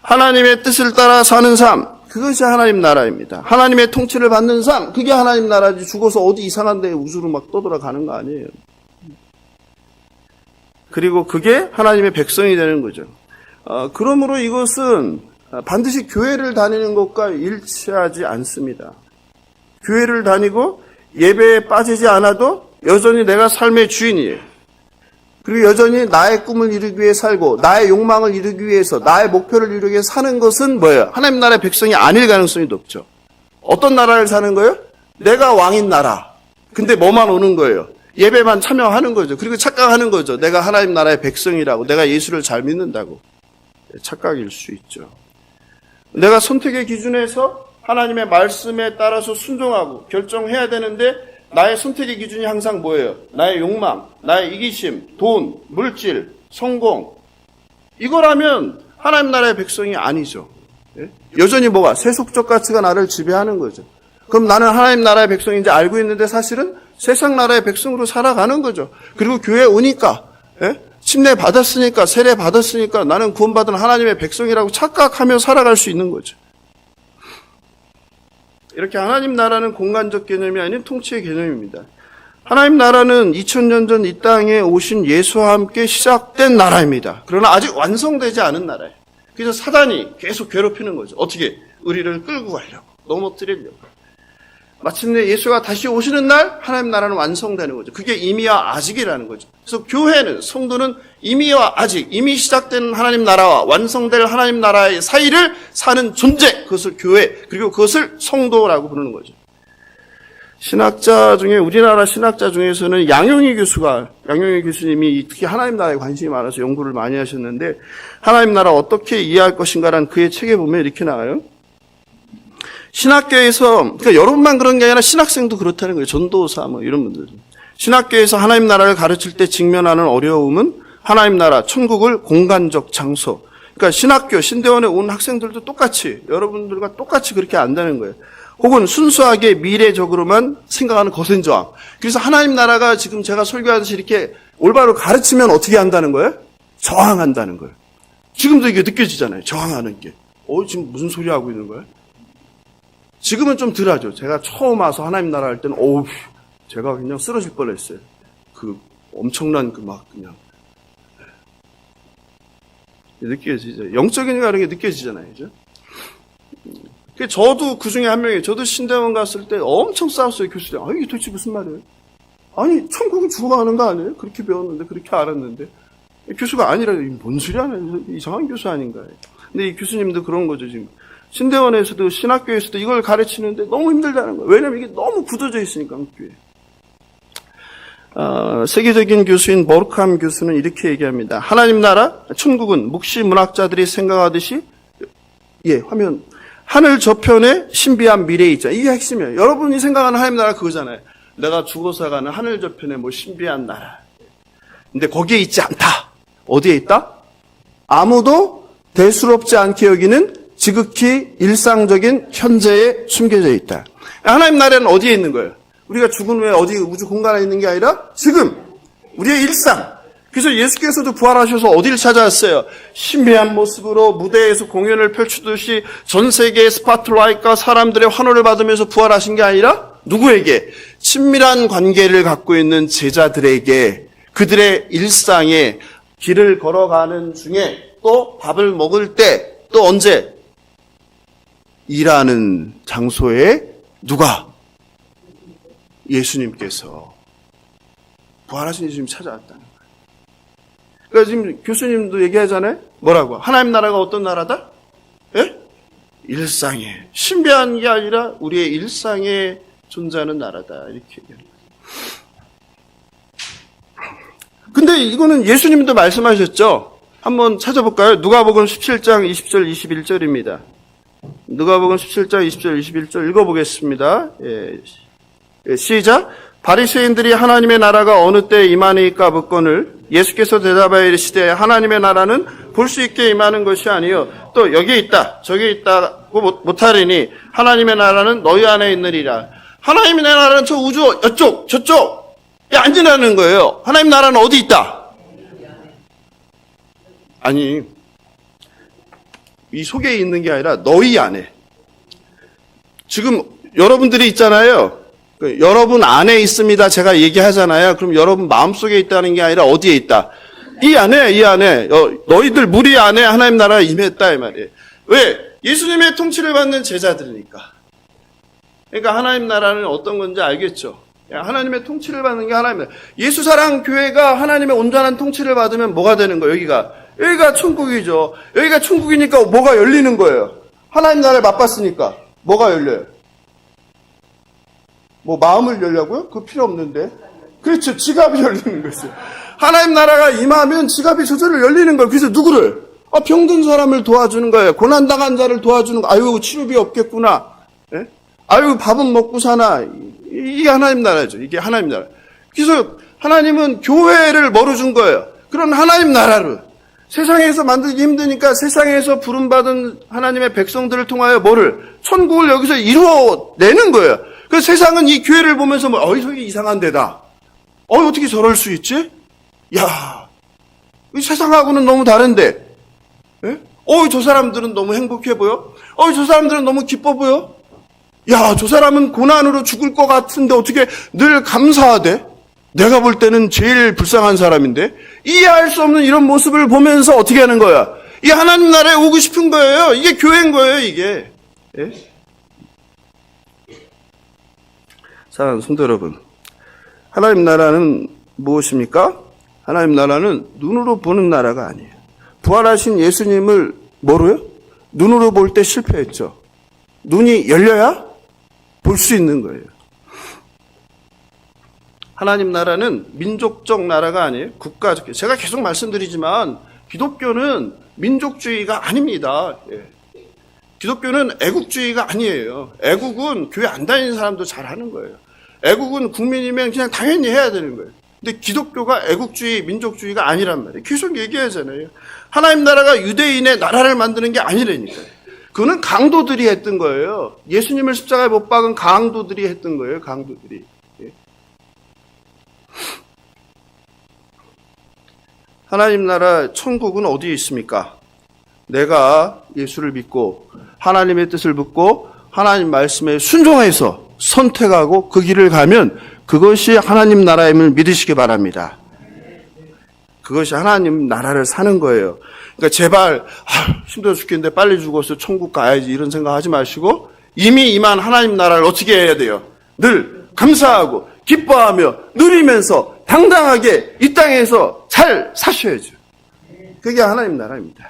하나님의 뜻을 따라 사는 삶, 그것이 하나님 나라입니다. 하나님의 통치를 받는 삶, 그게 하나님 나라지. 죽어서 어디 이상한 데 우주로 막 떠돌아가는 거 아니에요. 그리고 그게 하나님의 백성이 되는 거죠. 그러므로 이것은 반드시 교회를 다니는 것과 일치하지 않습니다. 교회를 다니고 예배에 빠지지 않아도 여전히 내가 삶의 주인이에요. 그리고 여전히 나의 꿈을 이루기 위해 살고 나의 욕망을 이루기 위해서 나의 목표를 이루기 위해 사는 것은 뭐예요? 하나님 나라의 백성이 아닐 가능성이 높죠. 어떤 나라를 사는 거예요? 내가 왕인 나라. 근데 뭐만 오는 거예요? 예배만 참여하는 거죠. 그리고 착각하는 거죠. 내가 하나님 나라의 백성이라고, 내가 예수를 잘 믿는다고. 착각일 수 있죠. 내가 선택의 기준에서 하나님의 말씀에 따라서 순종하고 결정해야 되는데 나의 선택의 기준이 항상 뭐예요? 나의 욕망, 나의 이기심, 돈, 물질, 성공. 이거라면 하나님 나라의 백성이 아니죠. 여전히 뭐가? 세속적 가치가 나를 지배하는 거죠. 그럼 나는 하나님 나라의 백성인지 알고 있는데 사실은 세상 나라의 백성으로 살아가는 거죠. 그리고 교회에 오니까, 침례 받았으니까, 세례 받았으니까 나는 구원받은 하나님의 백성이라고 착각하며 살아갈 수 있는 거죠. 이렇게 하나님 나라는 공간적 개념이 아닌 통치의 개념입니다. 하나님 나라는 2000년 전 이 땅에 오신 예수와 함께 시작된 나라입니다. 그러나 아직 완성되지 않은 나라예요. 그래서 사단이 계속 괴롭히는 거죠. 어떻게? 우리를 끌고 가려고, 넘어뜨리려고. 마침내 예수가 다시 오시는 날 하나님 나라는 완성되는 거죠. 그게 이미와 아직이라는 거죠. 그래서 교회는, 성도는 이미와 아직, 이미 시작된 하나님 나라와 완성될 하나님 나라의 사이를 사는 존재, 그것을 교회, 그리고 그것을 성도라고 부르는 거죠. 신학자 중에, 우리나라 신학자 중에서는 양용희 교수님이 특히 하나님 나라에 관심이 많아서 연구를 많이 하셨는데, 하나님 나라 어떻게 이해할 것인가라는 그의 책에 보면 이렇게 나와요. 신학교에서, 그러니까 여러분만 그런 게 아니라 신학생도 그렇다는 거예요. 전도사 뭐 이런 분들. 신학교에서 하나님 나라를 가르칠 때 직면하는 어려움은 하나님 나라, 천국을 공간적 장소. 그러니까 신학교, 신대원에 온 학생들도 똑같이, 여러분들과 똑같이 그렇게 안다는 거예요. 혹은 순수하게 미래적으로만 생각하는 거센 저항. 그래서 하나님 나라가 지금 제가 설교하듯이 이렇게 올바로 가르치면 어떻게 한다는 거예요? 저항한다는 거예요. 지금도 이게 느껴지잖아요. 저항하는 게. 지금 무슨 소리 하고 있는 거예요? 지금은 좀 덜하죠. 제가 처음 와서 하나님 나라 할 때는, 제가 그냥 쓰러질 뻔했어요. 엄청난 그냥. 느껴지죠. 영적인 다른 게 느껴지잖아요. 그죠? 저도 그 중에 한 명이에요. 저도 신대원 갔을 때 엄청 싸웠어요, 교수님. 이게 도대체 무슨 말이에요? 아니, 천국은 죽어가는 거 아니에요? 그렇게 배웠는데, 그렇게 알았는데. 교수가 아니라, 뭔 소리 하나, 이상한 교수 아닌가. 근데 이 교수님도 그런 거죠, 지금. 신대원에서도, 신학교에서도 이걸 가르치는데 너무 힘들다는 거예요. 왜냐면 이게 너무 굳어져 있으니까, 한교에. 세계적인 교수인 버룩함 교수는 이렇게 얘기합니다. 하나님 나라, 천국은 묵시 문학자들이 생각하듯이, 화면, 하늘 저편에 신비한 미래에 있죠. 이게 핵심이에요. 여러분이 생각하는 하나님 나라 그거잖아요. 내가 죽어서 가는 하늘 저편에 신비한 나라. 근데 거기에 있지 않다. 어디에 있다? 아무도 대수롭지 않게 여기는 지극히 일상적인 현재에 숨겨져 있다. 하나님 나라는 어디에 있는 거예요? 우리가 죽은 후에 어디 우주 공간에 있는 게 아니라 지금 우리의 일상. 그래서 예수께서도 부활하셔서 어디를 찾아왔어요? 신비한 모습으로 무대에서 공연을 펼치듯이 전 세계의 스파트라이트가 사람들의 환호를 받으면서 부활하신 게 아니라 누구에게? 친밀한 관계를 갖고 있는 제자들에게 그들의 일상에 길을 걸어가는 중에 또 밥을 먹을 때 또 언제? 일하는 장소에 누가? 예수님께서 부활하신 예수님 찾아왔다는 거예요. 그러니까 지금 교수님도 얘기하잖아요. 뭐라고? 하나님 나라가 어떤 나라다? 일상에. 신비한 게 아니라 우리의 일상에 존재하는 나라다. 이렇게 얘기하는 거예요. 근데 이거는 예수님도 말씀하셨죠. 한번 찾아볼까요? 누가복음 17장 20절 21절입니다. 누가복음 17장 20절 21절 읽어보겠습니다. 시작. 바리새인들이 하나님의 나라가 어느 때에 임하니까 묻거늘 예수께서 대답하여 이르시되 하나님의 나라는 볼 수 있게 임하는 것이 아니요 또 여기에 있다 저기에 있다고 못하리니 하나님의 나라는 너희 안에 있느니라. 하나님의 나라는 저 우주 이쪽 저쪽에 앉으라는 거예요. 하나님 나라는 어디 있다? 아니, 이 속에 있는 게 아니라 너희 안에. 지금 여러분들이 있잖아요. 여러분 안에 있습니다. 제가 얘기하잖아요. 그럼 여러분 마음속에 있다는 게 아니라 어디에 있다? 이 안에. 너희들 무리 안에 하나님 나라가 임했다 이 말이에요. 왜? 예수님의 통치를 받는 제자들이니까. 그러니까 하나님 나라는 어떤 건지 알겠죠. 하나님의 통치를 받는 게 하나님이다. 예수사랑교회가 하나님의 온전한 통치를 받으면 뭐가 되는 거예요? 여기가 천국이죠. 여기가 천국이니까 뭐가 열리는 거예요? 하나님 나라를 맛봤으니까 뭐가 열려요? 뭐 마음을 열려고요? 그거 필요 없는데. 그렇죠. 지갑이 열리는 거죠. 하나님 나라가 임하면 지갑이 저절로 열리는 거예요. 그래서 누구를? 병든 사람을 도와주는 거예요. 고난당한 자를 도와주는 거. 아유, 치료비 없겠구나. 예? 아유, 밥은 먹고 사나. 이게 하나님 나라죠. 이게 하나님 나라. 그래서 하나님은 교회를 뭐로 준 거예요? 그런 하나님 나라를. 세상에서 만들기 힘드니까 세상에서 부름받은 하나님의 백성들을 통하여 뭐를? 천국을 여기서 이루어내는 거예요. 그래서 세상은 이 교회를 보면서 저게 이상한 데다. 어떻게 저럴 수 있지? 야, 이 세상하고는 너무 다른데. 예? 저 사람들은 너무 행복해 보여? 저 사람들은 너무 기뻐 보여? 야, 저 사람은 고난으로 죽을 것 같은데 어떻게 늘 감사하대? 내가 볼 때는 제일 불쌍한 사람인데? 이해할 수 없는 이런 모습을 보면서 어떻게 하는 거야? 이 하나님 나라에 오고 싶은 거예요. 이게 교회인 거예요, 이게. 예? 사랑하는 성도 여러분, 하나님 나라는 무엇입니까? 하나님 나라는 눈으로 보는 나라가 아니에요. 부활하신 예수님을 뭐로요? 눈으로 볼 때 실패했죠. 눈이 열려야 볼 수 있는 거예요. 하나님 나라는 민족적 나라가 아니에요. 국가적. 제가 계속 말씀드리지만 기독교는 민족주의가 아닙니다. 예. 기독교는 애국주의가 아니에요. 애국은 교회 안 다니는 사람도 잘하는 거예요. 애국은 국민이면 그냥 당연히 해야 되는 거예요. 근데 기독교가 애국주의, 민족주의가 아니란 말이에요. 계속 얘기하잖아요. 하나님 나라가 유대인의 나라를 만드는 게 아니라니까요. 그거는 강도들이 했던 거예요. 예수님을 십자가에 못 박은 강도들이 했던 거예요. 강도들이. 예. 하나님 나라 천국은 어디에 있습니까? 내가 예수를 믿고 하나님의 뜻을 묻고 하나님 말씀에 순종해서 선택하고 그 길을 가면 그것이 하나님 나라임을 믿으시기 바랍니다. 그것이 하나님 나라를 사는 거예요. 그러니까 제발 힘들어 죽겠는데 빨리 죽어서 천국 가야지 이런 생각 하지 마시고 이미 임한 하나님 나라를 어떻게 해야 돼요? 늘 감사하고 기뻐하며 누리면서 당당하게 이 땅에서 잘 사셔야죠. 그게 하나님 나라입니다.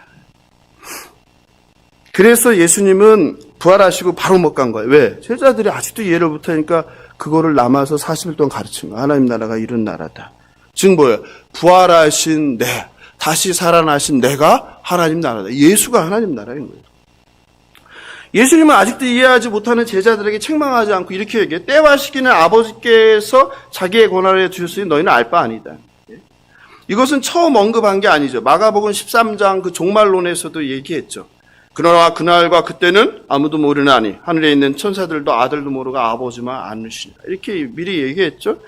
그래서 예수님은 부활하시고 바로 못 간 거예요. 왜? 제자들이 아직도 이해를 못하니까 그거를 남아서 40일 동안 가르친 거예요. 하나님 나라가 이런 나라다. 즉 뭐예요? 부활하신 다시 살아나신 내가 하나님 나라다. 예수가 하나님 나라인 거예요. 예수님은 아직도 이해하지 못하는 제자들에게 책망하지 않고 이렇게 얘기해요. 때와 시기는 아버지께서 자기의 권한에 주셨으니 너희는 알 바 아니다. 이것은 처음 언급한 게 아니죠. 마가복음 13장 그 종말론에서도 얘기했죠. 그러나 그날과 그때는 아무도 모르나니 하늘에 있는 천사들도 아들도 모르고 아버지만 아느시니라. 이렇게 미리 얘기했죠.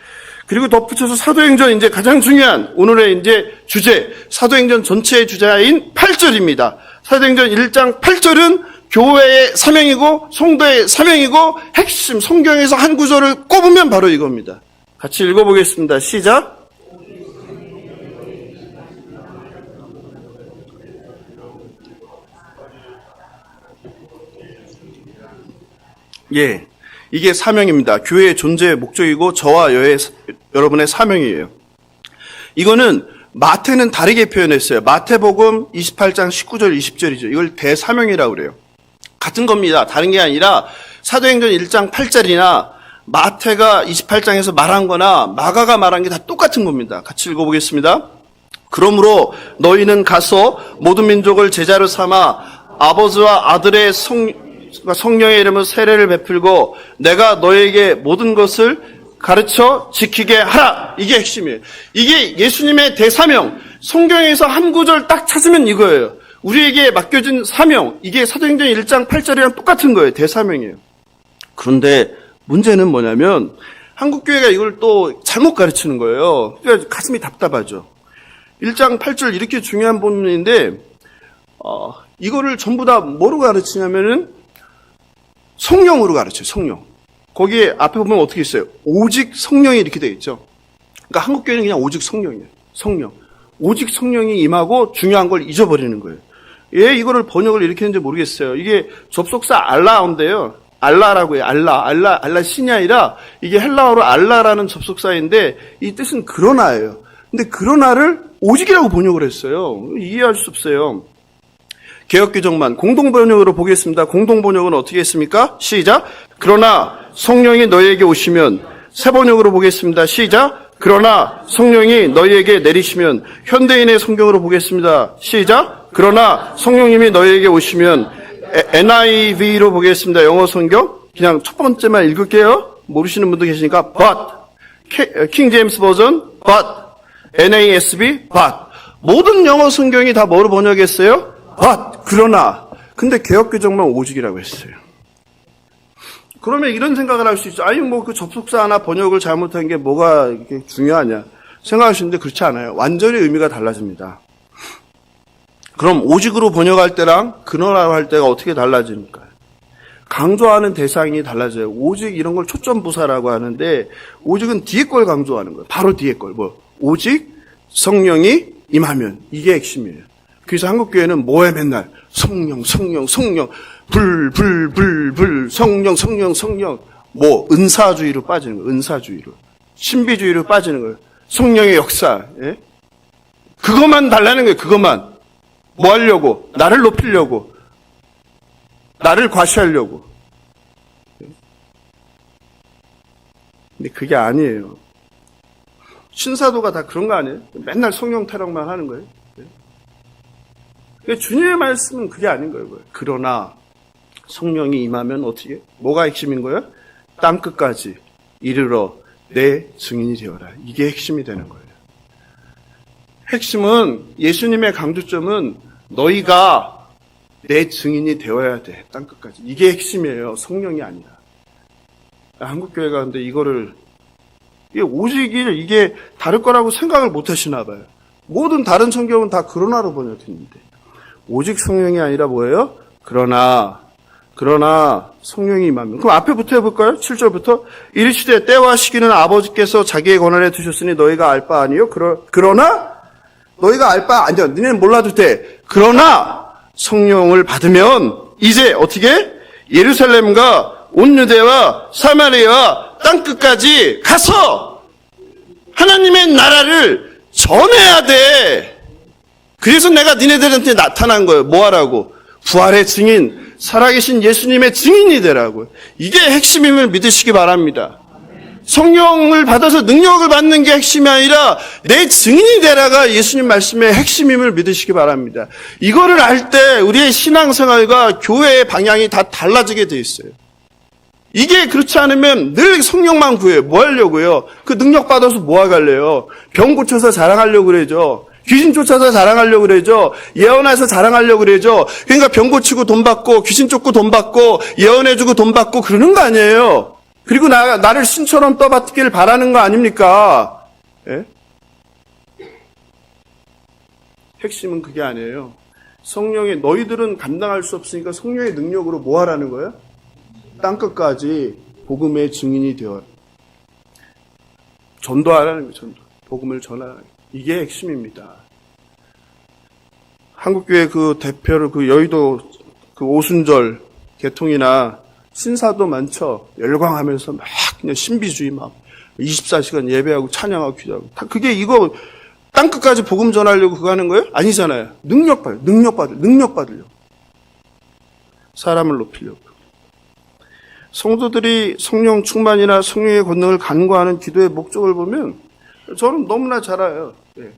그리고 덧붙여서 사도행전 이제 가장 중요한 오늘의 이제 주제, 사도행전 전체의 주제인 8절입니다. 사도행전 1장 8절은 교회의 사명이고 성도의 사명이고 핵심 성경에서 한 구절을 꼽으면 바로 이겁니다. 같이 읽어보겠습니다. 시작. 예, 이게 사명입니다. 교회의 존재의 목적이고 저와 여러분의 사명이에요. 이거는 마태는 다르게 표현했어요. 마태복음 28장 19절 20절이죠. 이걸 대사명이라고 그래요. 같은 겁니다. 다른 게 아니라 사도행전 1장 8절이나 마태가 28장에서 말한 거나 마가가 말한 게 다 똑같은 겁니다. 같이 읽어보겠습니다. 그러므로 너희는 가서 모든 민족을 제자로 삼아 아버지와 아들의 성령의 이름으로 세례를 베풀고 내가 너에게 모든 것을 가르쳐 지키게 하라. 이게 핵심이에요. 이게 예수님의 대사명. 성경에서 한 구절 딱 찾으면 이거예요. 우리에게 맡겨진 사명. 이게 사도행전 1장 8절이랑 똑같은 거예요. 대사명이에요. 그런데 문제는 뭐냐면 한국교회가 이걸 또 잘못 가르치는 거예요. 그러니까 가슴이 답답하죠. 1장 8절 이렇게 중요한 본문인데 이거를 전부 다 뭐로 가르치냐면은 성령으로 가르쳐요. 성령. 거기에 앞에 보면 어떻게 있어요? 오직 성령이 이렇게 되어 있죠. 그러니까 한국교회는 그냥 오직 성령이에요. 성령. 오직 성령이 임하고 중요한 걸 잊어버리는 거예요. 왜 이거를 번역을 이렇게 했는지 모르겠어요. 이게 접속사 알라인데요. 알라라고 해요. 알라 신이 아니라 이게 헬라어로 알라라는 접속사인데 이 뜻은 그러나예요. 근데 그러나를 오직이라고 번역을 했어요. 이해할 수 없어요. 개역개정만 공동번역으로 보겠습니다. 공동번역은 어떻게 했습니까? 시작. 그러나 성령이 너희에게 오시면. 새 번역으로 보겠습니다. 시작. 그러나 성령이 너희에게 내리시면. 현대인의 성경으로 보겠습니다. 시작. 그러나 성령님이 너희에게 오시면. NIV로 보겠습니다. 영어 성경. 그냥 첫 번째만 읽을게요. 모르시는 분도 계시니까 but. 킹 제임스 버전 but. NASB but. 모든 영어 성경이 다 뭐로 번역했어요? but. 그러나. 근데 개역개정만 오직이라고 했어요. 그러면 이런 생각을 할 수 있죠. 아니 뭐 그 접속사 하나 번역을 잘못한 게 뭐가 이렇게 중요하냐 생각하시는데 그렇지 않아요. 완전히 의미가 달라집니다. 그럼 오직으로 번역할 때랑 그러나로 할 때가 어떻게 달라집니까? 강조하는 대상이 달라져요. 오직 이런 걸 초점부사라고 하는데 오직은 뒤에 걸 강조하는 거예요. 바로 뒤에 걸. 뭐 오직 성령이 임하면 이게 핵심이에요. 그래서 한국교회는 뭐에 맨날 성령 불 성령 뭐 은사주의로 빠지는 거예요. 은사주의로. 신비주의로 빠지는 거예요. 성령의 역사. 예? 그것만 달라는 거예요. 그것만. 뭐 하려고? 나를 높이려고. 나를 과시하려고. 근데 그게 아니에요. 신사도가 다 그런 거 아니에요? 맨날 성령 타령만 하는 거예요. 주님의 말씀은 그게 아닌 거예요. 그러나 성령이 임하면 어떻게? 뭐가 핵심인 거예요? 땅끝까지 이르러 내 증인이 되어라. 이게 핵심이 되는 거예요. 핵심은 예수님의 강조점은 너희가 내 증인이 되어야 돼. 땅끝까지. 이게 핵심이에요. 성령이 아니라. 한국교회가 근데 이거를 이게 다를 거라고 생각을 못 하시나 봐요. 모든 다른 성경은 다 그러나로 번역했는데 오직 성령이 아니라 뭐예요? 그러나 성령이 임하면. 그럼 앞에부터 해볼까요? 7절부터. 이르시되 때와 시기는 아버지께서 자기의 권한에 두셨으니 너희가 알 바 아니요. 그러나 너희가 알 바 아니요. 너희는 몰라도 돼. 그러나 성령을 받으면 이제 어떻게? 예루살렘과 온 유대와 사마리아와 땅끝까지 가서 하나님의 나라를 전해야 돼. 그래서 내가 니네들한테 나타난 거예요. 뭐 하라고? 부활의 증인, 살아계신 예수님의 증인이 되라고요. 이게 핵심임을 믿으시기 바랍니다. 성령을 받아서 능력을 받는 게 핵심이 아니라 내 증인이 되라가 예수님 말씀의 핵심임을 믿으시기 바랍니다. 이거를 알 때 우리의 신앙생활과 교회의 방향이 다 달라지게 돼 있어요. 이게 그렇지 않으면 늘 성령만 구해요. 뭐 하려고요? 그 능력 받아서 뭐 하갈래요? 병 고쳐서 자랑하려고 그러죠. 귀신 쫓아서 자랑하려고 그러죠. 예언해서 자랑하려고 그러죠. 그러니까 병 고치고 돈 받고 귀신 쫓고 돈 받고 예언해주고 돈 받고 그러는 거 아니에요. 그리고 나를 신처럼 떠받기를 바라는 거 아닙니까? 예? 핵심은 그게 아니에요. 성령의 너희들은 감당할 수 없으니까 성령의 능력으로 뭐 하라는 거예요? 땅끝까지 복음의 증인이 되어 전도하라는 거예요. 전도. 복음을 전하라는 거예요. 이게 핵심입니다. 한국교회 그 대표를 그 여의도 그 오순절 개통이나 신사도 많죠. 열광하면서 막 그냥 신비주의 막 24시간 예배하고 찬양하고 기도하고 다 그게 이거 땅끝까지 복음 전하려고 그거 하는 거예요? 아니잖아요. 능력 받으려고. 사람을 높이려고. 성도들이 성령 충만이나 성령의 권능을 간구하는 기도의 목적을 보면 저는 너무나 잘 알아요. 예.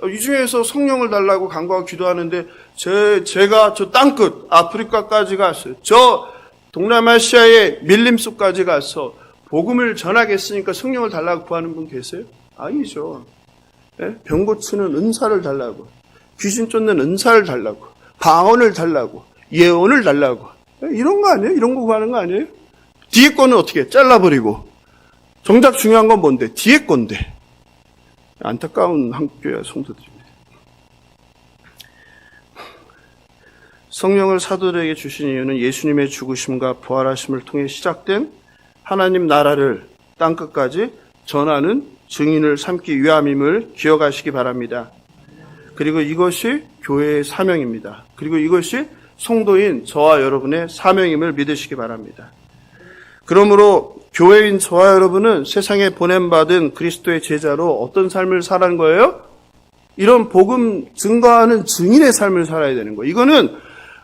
이 중에서 성령을 달라고 간구하고 기도하는데 제가 저 땅끝 아프리카까지 갔어요. 저 동남아시아의 밀림숲까지 가서 복음을 전하겠으니까 성령을 달라고 구하는 분 계세요? 아니죠. 예? 병 고치는 은사를 달라고, 귀신 쫓는 은사를 달라고, 방언을 달라고, 예언을 달라고. 예? 이런 거 아니에요? 이런 거 구하는 거 아니에요? 뒤에 거는 어떻게 잘라버리고. 정작 중요한 건 뭔데? 뒤에 건데. 안타까운 한국교회 성도들입니다. 성령을 사도들에게 주신 이유는 예수님의 죽으심과 부활하심을 통해 시작된 하나님 나라를 땅끝까지 전하는 증인을 삼기 위함임을 기억하시기 바랍니다. 그리고 이것이 교회의 사명입니다. 그리고 이것이 성도인 저와 여러분의 사명임을 믿으시기 바랍니다. 그러므로 교회인 저와 여러분은 세상에 보냄받은 그리스도의 제자로 어떤 삶을 살아는 거예요? 이런 복음 증거하는 증인의 삶을 살아야 되는 거예요. 이거는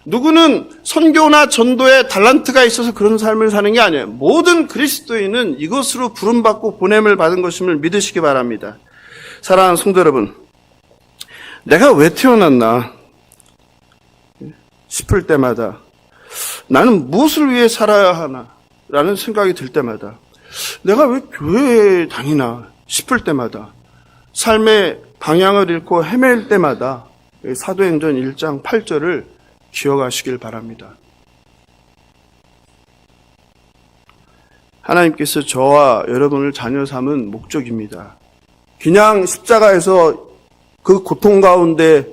누구는 선교나 전도에 달란트가 있어서 그런 삶을 사는 게 아니에요. 모든 그리스도인은 이것으로 부름받고 보냄을 받은 것임을 믿으시기 바랍니다. 사랑하는 성도 여러분, 내가 왜 태어났나 싶을 때마다, 나는 무엇을 위해 살아야 하나 라는 생각이 들 때마다, 내가 왜 교회에 다니나 싶을 때마다, 삶의 방향을 잃고 헤맬 때마다 사도행전 1장 8절을 기억하시길 바랍니다. 하나님께서 저와 여러분을 자녀 삼은 목적입니다. 그냥 십자가에서 그 고통 가운데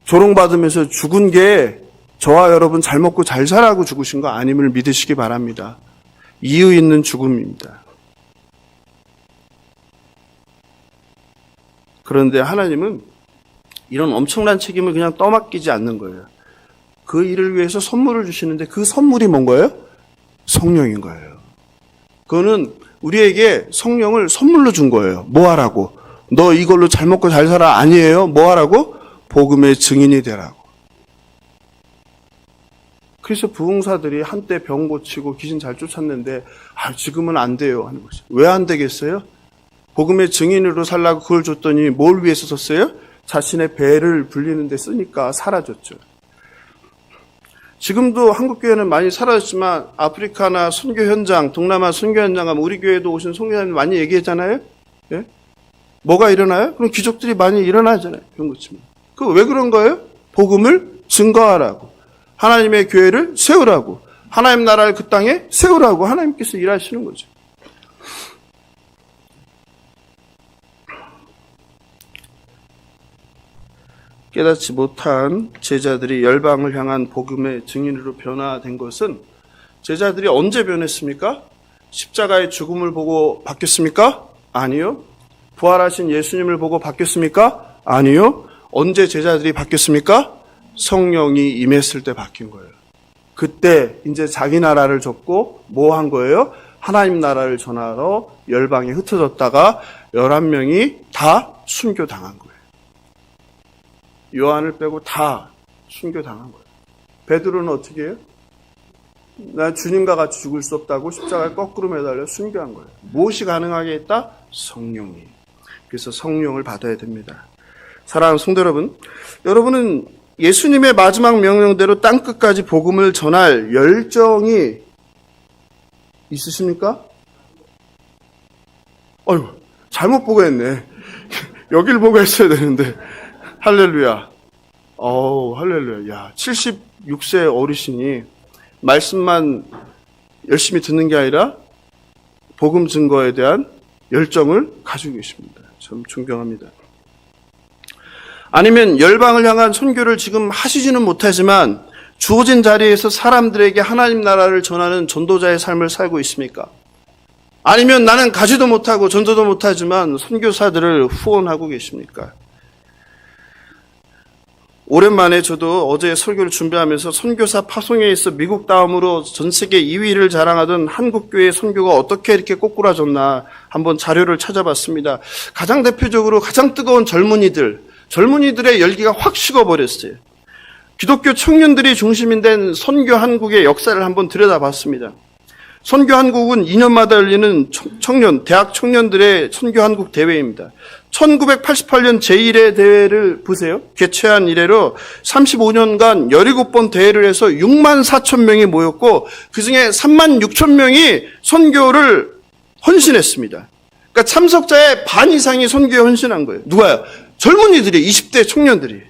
조롱받으면서 죽은 게 저와 여러분 잘 먹고 잘 살라고 죽으신 거 아님을 믿으시기 바랍니다. 이유 있는 죽음입니다. 그런데 하나님은 이런 엄청난 책임을 그냥 떠맡기지 않는 거예요. 그 일을 위해서 선물을 주시는데 그 선물이 뭔 거예요? 성령인 거예요. 그거는 우리에게 성령을 선물로 준 거예요. 뭐 하라고? 너 이걸로 잘 먹고 잘 살아 아니에요. 뭐 하라고? 복음의 증인이 되라고. 그래서 부흥사들이 한때 병 고치고 귀신 잘 쫓았는데 지금은 안 돼요 하는 거죠. 왜 안 되겠어요? 복음의 증인으로 살라고 그걸 줬더니 뭘 위해서 썼어요? 자신의 배를 불리는 데 쓰니까 사라졌죠. 지금도 한국교회는 많이 사라졌지만 아프리카나 선교 현장, 동남아 선교 현장 가면 우리 교회도 오신 선교사님 많이 얘기했잖아요. 예? 뭐가 일어나요? 그럼 기적들이 많이 일어나잖아요. 병 고치면. 그 왜 그런 거예요? 복음을 증거하라고. 하나님의 교회를 세우라고. 하나님 나라를 그 땅에 세우라고 하나님께서 일하시는 거죠. 깨닫지 못한 제자들이 열방을 향한 복음의 증인으로 변화된 것은 제자들이 언제 변했습니까? 십자가의 죽음을 보고 바뀌었습니까? 아니요. 부활하신 예수님을 보고 바뀌었습니까? 아니요. 언제 제자들이 바뀌었습니까? 성령이 임했을 때 바뀐 거예요. 그때 이제 자기 나라를 접고 뭐 한 거예요? 하나님 나라를 전하러 열방에 흩어졌다가 11명이 다 순교당한 거예요. 요한을 빼고 다 순교당한 거예요. 베드로는 어떻게 해요? 나 주님과 같이 죽을 수 없다고 십자가에 거꾸로 매달려 순교한 거예요. 무엇이 가능하게 했다? 성령이. 그래서 성령을 받아야 됩니다. 사랑하는 성도 여러분, 여러분은 예수님의 마지막 명령대로 땅끝까지 복음을 전할 열정이 있으십니까? 어휴, 잘못 보고 했네. 여길 보고 했어야 되는데. 할렐루야. 할렐루야. 야, 76세 어르신이 말씀만 열심히 듣는 게 아니라 복음 증거에 대한 열정을 가지고 계십니다. 참 존경합니다. 아니면 열방을 향한 선교를 지금 하시지는 못하지만 주어진 자리에서 사람들에게 하나님 나라를 전하는 전도자의 삶을 살고 있습니까? 아니면 나는 가지도 못하고 전도도 못하지만 선교사들을 후원하고 계십니까? 오랜만에 저도 어제 설교를 준비하면서 선교사 파송에 있어 미국 다음으로 전 세계 2위를 자랑하던 한국교회 선교가 어떻게 이렇게 꼬꾸라졌나 한번 자료를 찾아봤습니다. 가장 대표적으로 가장 뜨거운 젊은이들의 열기가 확 식어버렸어요. 기독교 청년들이 중심이 된 선교 한국의 역사를 한번 들여다봤습니다. 선교 한국은 2년마다 열리는 대학 청년들의 선교 한국 대회입니다. 1988년 제1회 대회를 보세요. 개최한 이래로 35년간 17번 대회를 해서 6만 4천 명이 모였고 그중에 3만 6천 명이 선교를 헌신했습니다. 그러니까 참석자의 반 이상이 선교에 헌신한 거예요. 누가요? 젊은이들이, 20대 청년들이.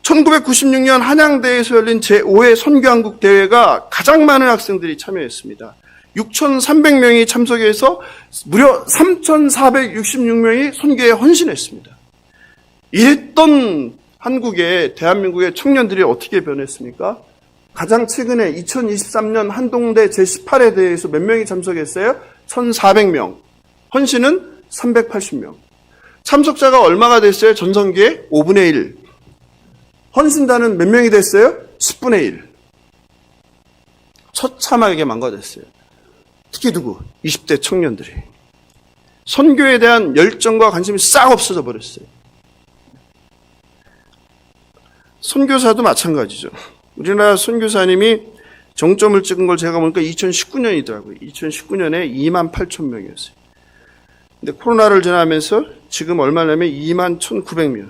1996년 한양대에서 열린 제5회 선교한국 대회가 가장 많은 학생들이 참여했습니다. 6,300명이 참석해서 무려 3,466명이 선교에 헌신했습니다. 이랬던 대한민국의 청년들이 어떻게 변했습니까? 가장 최근에 2023년 한동대 제18회 대회에서 몇 명이 참석했어요? 1,400명. 헌신은 380명. 참석자가 얼마가 됐어요? 전성기에 5분의 1. 헌신자는 몇 명이 됐어요? 10분의 1. 처참하게 망가졌어요. 특히 누구? 20대 청년들이. 선교에 대한 열정과 관심이 싹 없어져 버렸어요. 선교사도 마찬가지죠. 우리나라 선교사님이 정점을 찍은 걸 제가 보니까 2019년이더라고요. 2019년에 28,000명이었어요. 근데 코로나를 지나면서 지금 얼마냐면 21,900명.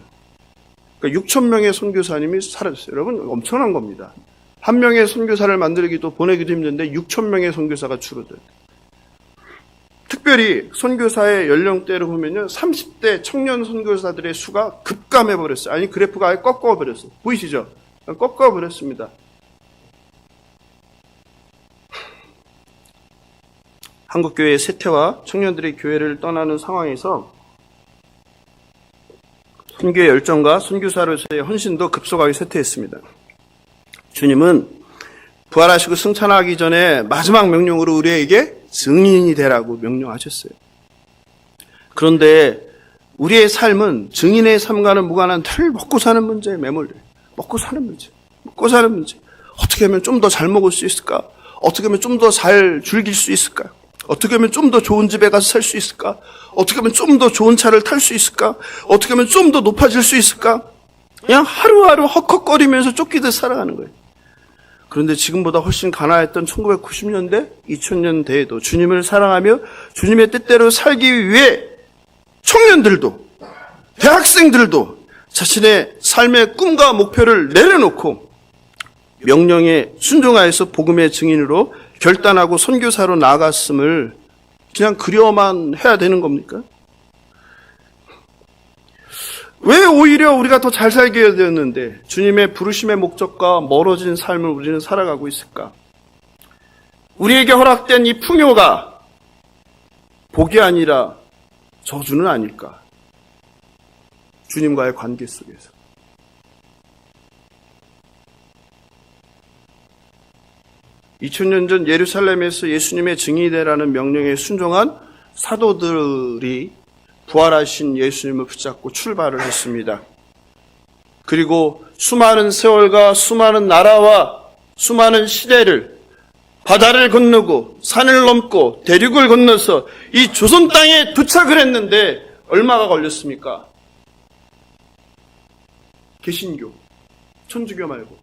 그러니까 6,000명의 선교사님이 사라졌어요. 여러분, 엄청난 겁니다. 한 명의 선교사를 만들기도 보내기도 힘든데 6,000명의 선교사가 줄어들어요. 특별히 선교사의 연령대를 보면요, 30대 청년 선교사들의 수가 급감해버렸어요. 아니, 그래프가 아예 꺾어버렸어요. 보이시죠? 꺾어버렸습니다. 한국교회의 쇠퇴와 청년들이 교회를 떠나는 상황에서 선교의 열정과 선교사로서의 헌신도 급속하게 쇠퇴했습니다. 주님은 부활하시고 승천하기 전에 마지막 명령으로 우리에게 증인이 되라고 명령하셨어요. 그런데 우리의 삶은 증인의 삶과는 무관한 늘 먹고 사는 문제에 매몰돼요. 먹고 사는 문제. 어떻게 하면 좀 더 잘 먹을 수 있을까? 어떻게 하면 좀 더 잘 즐길 수 있을까? 어떻게 하면 좀 더 좋은 집에 가서 살 수 있을까? 어떻게 하면 좀 더 좋은 차를 탈 수 있을까? 어떻게 하면 좀 더 높아질 수 있을까? 그냥 하루하루 헉헉거리면서 쫓기듯 살아가는 거예요. 그런데 지금보다 훨씬 가난했던 1990년대, 2000년대에도 주님을 사랑하며 주님의 뜻대로 살기 위해 청년들도, 대학생들도 자신의 삶의 꿈과 목표를 내려놓고 명령에 순종하여서 복음의 증인으로 결단하고 선교사로 나아갔음을 그냥 그려만 해야 되는 겁니까? 왜 오히려 우리가 더 잘 살게 되었는데 주님의 부르심의 목적과 멀어진 삶을 우리는 살아가고 있을까? 우리에게 허락된 이 풍요가 복이 아니라 저주는 아닐까? 주님과의 관계 속에서. (2000년) 전 예루살렘에서 예수님의 증인이 되라는 명령에 순종한 사도들이 부활하신 예수님을 붙잡고 출발을 했습니다. 그리고 수많은 세월과 수많은 나라와 수많은 시대를 바다를 건너고 산을 넘고 대륙을 건너서 이 조선 땅에 도착을 했는데 얼마가 걸렸습니까? 개신교, 천주교 말고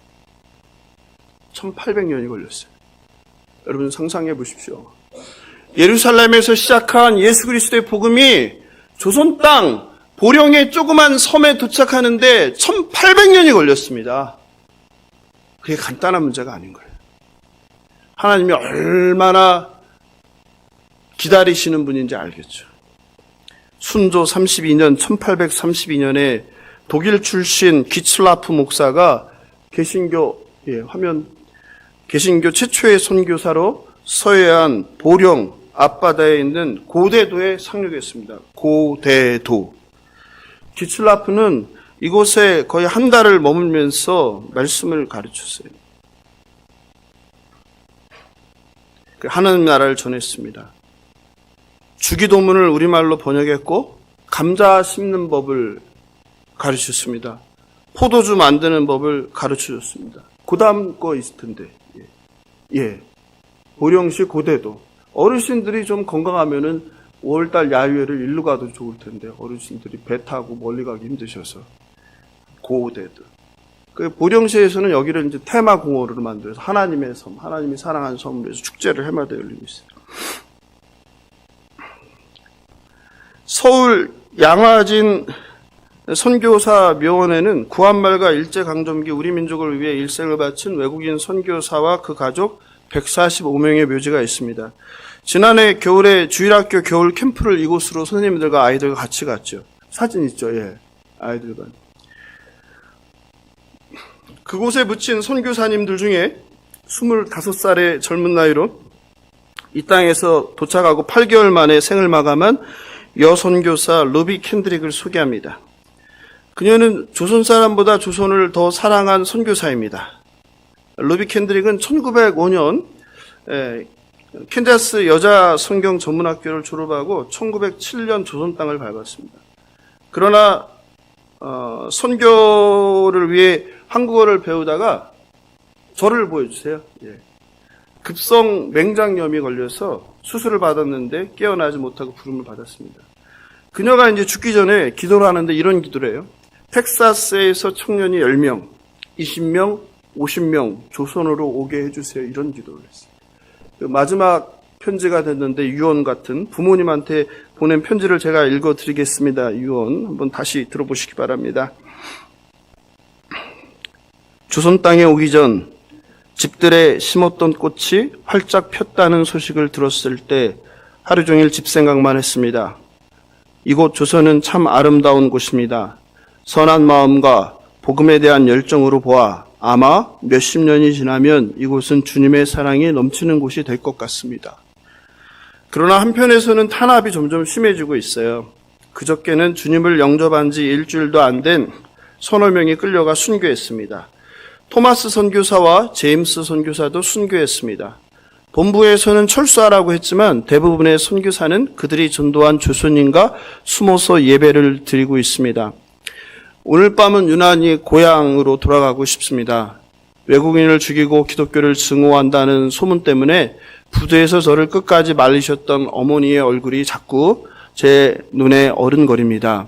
1800년이 걸렸어요. 여러분 상상해 보십시오. 예루살렘에서 시작한 예수 그리스도의 복음이 조선 땅 보령의 조그만 섬에 도착하는데 1800년이 걸렸습니다. 그게 간단한 문제가 아닌 거예요. 하나님이 얼마나 기다리시는 분인지 알겠죠. 순조 32년 1832년에 독일 출신 기츠라프 목사가 개신교 최초의 선교사로 서해안 보령 앞바다에 있는 고대도에 상륙했습니다. 고대도. 기츠라프는 이곳에 거의 한 달을 머물면서 말씀을 가르쳤어요. 하나님 나라를 전했습니다. 주기도문을 우리말로 번역했고 감자 심는 법을 가르쳤습니다. 포도주 만드는 법을 가르쳐줬습니다. 그 다음 거 있을 텐데. 보령시 고대도. 어르신들이 좀 건강하면은 5월달 야유회를 일로 가도 좋을 텐데 어르신들이 배 타고 멀리 가기 힘드셔서 고대도. 그 보령시에서는 여기를 이제 테마 공원으로 만들어서 하나님의 섬, 하나님이 사랑하는 섬으로 해서 축제를 해마다 열리고 있어요. 서울 양화진 선교사 묘원에는 구한말과 일제강점기 우리 민족을 위해 일생을 바친 외국인 선교사와 그 가족 145명의 묘지가 있습니다. 지난해 겨울에 주일학교 겨울 캠프를 이곳으로 선생님들과 아이들과 같이 갔죠. 사진 있죠? 아이들과. 그곳에 묻힌 선교사님들 중에 25살의 젊은 나이로 이 땅에서 도착하고 8개월 만에 생을 마감한 여선교사 루비 캔드릭을 소개합니다. 그녀는 조선 사람보다 조선을 더 사랑한 선교사입니다. 루비 캔드릭은 1905년 캔자스 여자 성경 전문학교를 졸업하고 1907년 조선 땅을 밟았습니다. 그러나 선교를 위해 한국어를 배우다가 저를 보여주세요. 급성 맹장염이 걸려서 수술을 받았는데 깨어나지 못하고 부름을 받았습니다. 그녀가 이제 죽기 전에 기도를 하는데 이런 기도를 해요. 텍사스에서 청년이 10명, 20명, 50명 조선으로 오게 해주세요. 이런 기도를 했어요. 그 마지막 편지가 됐는데 유언 같은 부모님한테 보낸 편지를 제가 읽어드리겠습니다. 유언 한번 다시 들어보시기 바랍니다. 조선 땅에 오기 전 집들에 심었던 꽃이 활짝 폈다는 소식을 들었을 때 하루 종일 집 생각만 했습니다. 이곳 조선은 참 아름다운 곳입니다. 선한 마음과 복음에 대한 열정으로 보아 아마 몇십 년이 지나면 이곳은 주님의 사랑이 넘치는 곳이 될 것 같습니다. 그러나 한편에서는 탄압이 점점 심해지고 있어요. 그저께는 주님을 영접한 지 일주일도 안 된 서너 명이 끌려가 순교했습니다. 토마스 선교사와 제임스 선교사도 순교했습니다. 본부에서는 철수하라고 했지만 대부분의 선교사는 그들이 전도한 조선인과 숨어서 예배를 드리고 있습니다. 오늘 밤은 유난히 고향으로 돌아가고 싶습니다. 외국인을 죽이고 기독교를 증오한다는 소문 때문에 부두에서 저를 끝까지 말리셨던 어머니의 얼굴이 자꾸 제 눈에 어른거립니다.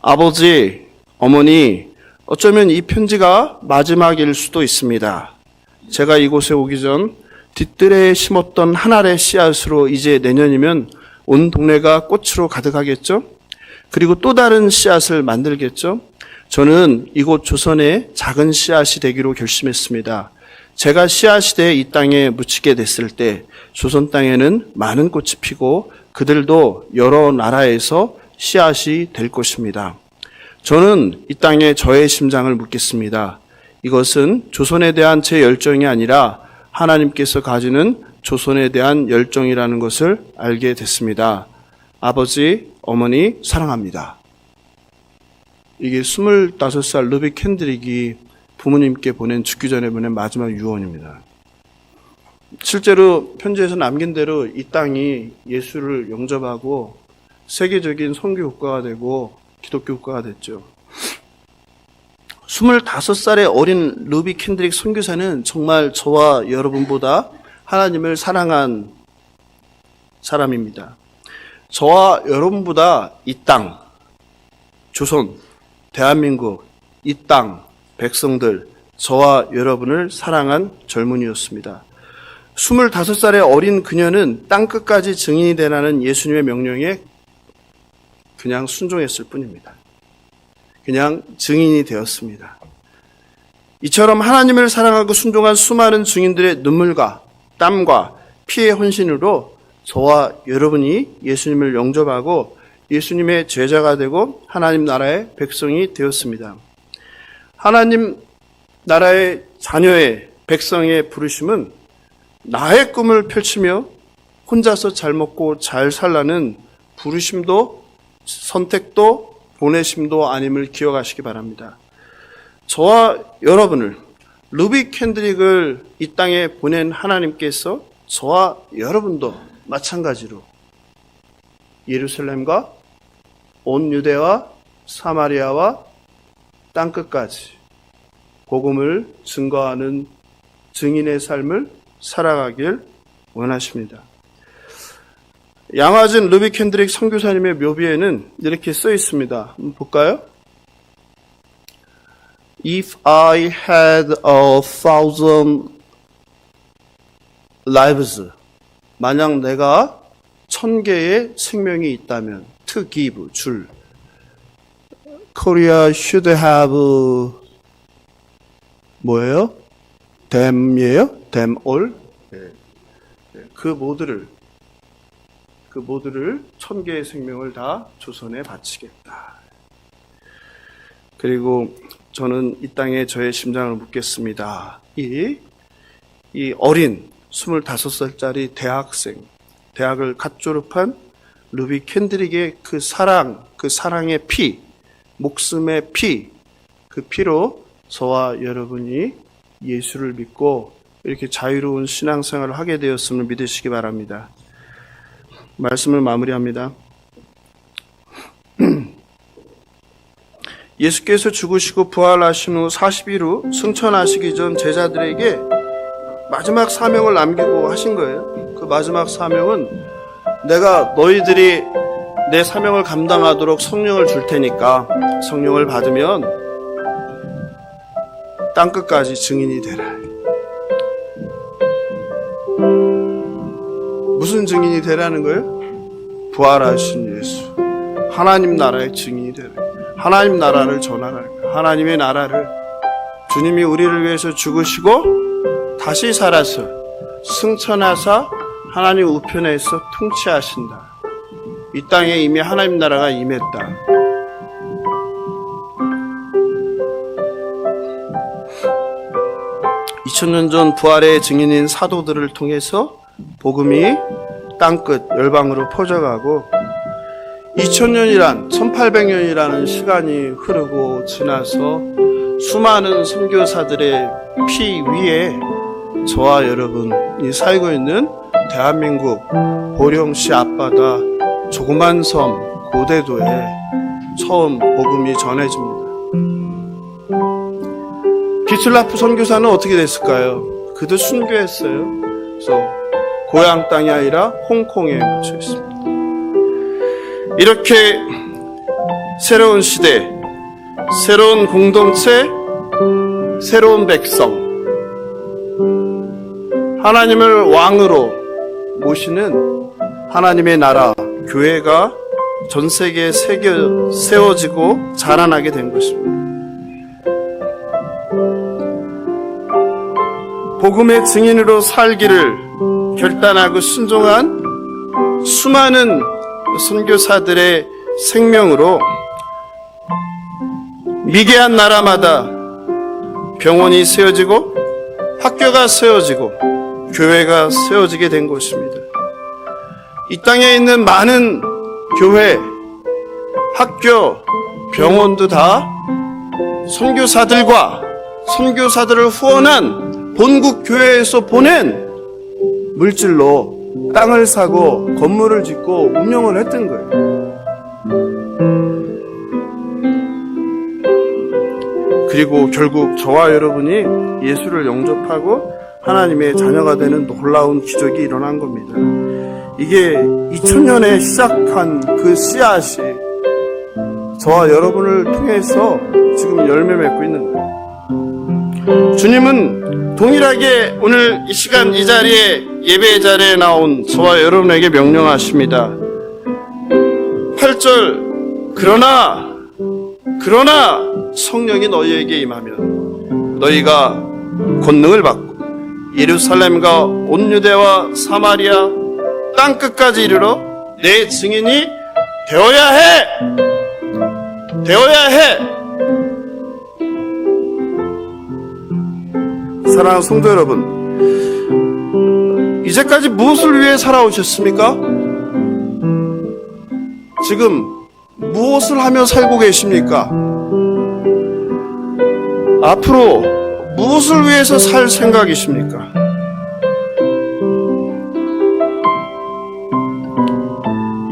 아버지, 어머니, 어쩌면 이 편지가 마지막일 수도 있습니다. 제가 이곳에 오기 전 뒷뜰에 심었던 한 알의 씨앗으로 이제 내년이면 온 동네가 꽃으로 가득하겠죠? 그리고 또 다른 씨앗을 만들겠죠? 저는 이곳 조선의 작은 씨앗이 되기로 결심했습니다. 제가 씨앗이 돼 이 땅에 묻히게 됐을 때 조선 땅에는 많은 꽃이 피고 그들도 여러 나라에서 씨앗이 될 것입니다. 저는 이 땅에 저의 심장을 묻겠습니다. 이것은 조선에 대한 제 열정이 아니라 하나님께서 가지는 조선에 대한 열정이라는 것을 알게 됐습니다. 아버지, 어머니 사랑합니다. 이게 25살 루비 캔드릭이 부모님께 보낸 죽기 전에 보낸 마지막 유언입니다. 실제로 편지에서 남긴 대로 이 땅이 예수를 영접하고 세계적인 선교 국가가 되고 기독교 국가가 됐죠. 25살의 어린 루비 캔드릭 선교사는 정말 저와 여러분보다 하나님을 사랑한 사람입니다. 저와 여러분보다 이 땅, 조선, 대한민국, 이 땅, 백성들, 저와 여러분을 사랑한 젊은이였습니다. 25살의 어린 그녀는 땅끝까지 증인이 되라는 예수님의 명령에 그냥 순종했을 뿐입니다. 그냥 증인이 되었습니다. 이처럼 하나님을 사랑하고 순종한 수많은 증인들의 눈물과 땀과 피의 헌신으로 저와 여러분이 예수님을 영접하고 예수님의 제자가 되고 하나님 나라의 백성이 되었습니다. 하나님 나라의 자녀의 백성의 부르심은 나의 꿈을 펼치며 혼자서 잘 먹고 잘 살라는 부르심도 선택도 보내심도 아님을 기억하시기 바랍니다. 저와 여러분을 루비 캔드릭을 이 땅에 보낸 하나님께서 저와 여러분도 마찬가지로 예루살렘과 온 유대와 사마리아와 땅끝까지 복음을 증거하는 증인의 삶을 살아가길 원하십니다. 양화진 루비 캔드릭 선교사님의 묘비에는 이렇게 써 있습니다. 한번 볼까요? If I had 1,000 lives, 만약 내가 1000개의 생명이 있다면, to give, 줄. Korea should have 뭐예요? them이에요? them all? 그 모두를 1000개의 생명을 다 조선에 바치겠다. 그리고 저는 이 땅에 저의 심장을 묻겠습니다. 이 어린 25살짜리 대학생, 대학을 갓 졸업한 루비 캔드릭의 그 사랑의 피, 목숨의 피, 그 피로 저와 여러분이 예수를 믿고 이렇게 자유로운 신앙생활을 하게 되었음을 믿으시기 바랍니다. 말씀을 마무리합니다. 예수께서 죽으시고 부활하신 후 40일 후 승천하시기 전 제자들에게 마지막 사명을 남기고 하신 거예요. 그 마지막 사명은 내가 너희들이 내 사명을 감당하도록 성령을 줄 테니까 성령을 받으면 땅끝까지 증인이 되라. 무슨 증인이 되라는 거예요? 부활하신 예수, 하나님 나라의 증인이 되라. 하나님 나라를 전하라. 하나님의 나라를, 주님이 우리를 위해서 죽으시고 다시 살아서 승천하사 하나님 우편에서 통치하신다. 이 땅에 이미 하나님 나라가 임했다. 2000년 전 부활의 증인인 사도들을 통해서 복음이 땅끝 열방으로 퍼져가고 2000년이란 1800년이라는 시간이 흐르고 지나서 수많은 선교사들의 피 위에 저와 여러분이 살고 있는 대한민국 보령시 앞바다 조그만 섬 고대도에 처음 복음이 전해집니다. 비틀라프 선교사는 어떻게 됐을까요? 그도 순교했어요. 그래서 고향 땅이 아니라 홍콩에 묻혀 있습니다. 이렇게 새로운 시대, 새로운 공동체, 새로운 백성, 하나님을 왕으로 모시는 하나님의 나라, 교회가 전 세계에 세워지고 자라나게 된 것입니다. 복음의 증인으로 살기를 결단하고 순종한 수많은 선교사들의 생명으로 미개한 나라마다 병원이 세워지고 학교가 세워지고 교회가 세워지게 된 것입니다. 이 땅에 있는 많은 교회, 학교, 병원도 다 선교사들과 선교사들을 후원한 본국 교회에서 보낸 물질로 땅을 사고 건물을 짓고 운영을 했던 거예요. 그리고 결국 저와 여러분이 예수를 영접하고 하나님의 자녀가 되는 놀라운 기적이 일어난 겁니다. 이게 2000년에 시작한 그 씨앗이 저와 여러분을 통해서 지금 열매 맺고 있는 거예요. 주님은 동일하게 오늘 이 시간 이 자리에 예배의 자리에 나온 저와 여러분에게 명령하십니다. 8절 그러나 성령이 너희에게 임하면 너희가 권능을 받고 예루살렘과 온 유대와 사마리아 땅끝까지 이르러 내 증인이 되어야 해. 사랑하는 성도 여러분, 이제까지 무엇을 위해 살아오셨습니까? 지금 무엇을 하며 살고 계십니까? 앞으로 무엇을 위해서 살 생각이십니까?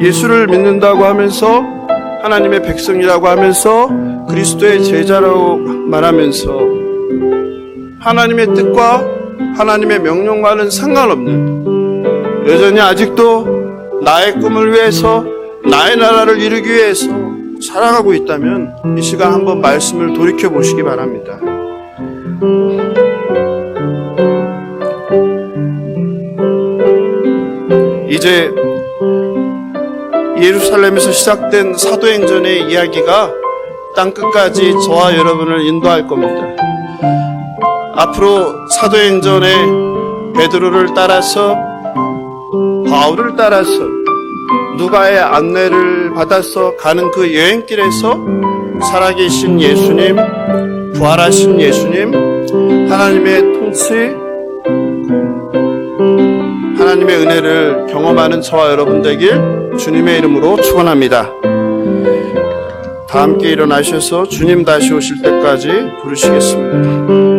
예수를 믿는다고 하면서 하나님의 백성이라고 하면서 그리스도의 제자라고 말하면서 하나님의 뜻과 하나님의 명령과는 상관없는 여전히 아직도 나의 꿈을 위해서 나의 나라를 이루기 위해서 살아가고 있다면 이 시간 한번 말씀을 돌이켜 보시기 바랍니다. 이제 예루살렘에서 시작된 사도행전의 이야기가 땅끝까지 저와 여러분을 인도할 겁니다. 앞으로 사도행전에 베드로를 따라서 바울을 따라서 누가의 안내를 받아서 가는 그 여행길에서 살아계신 예수님, 부활하신 예수님, 하나님의 통치, 하나님의 은혜를 경험하는 저와 여러분 되길 주님의 이름으로 축원합니다. 다 함께 일어나셔서 주님 다시 오실 때까지 부르시겠습니다.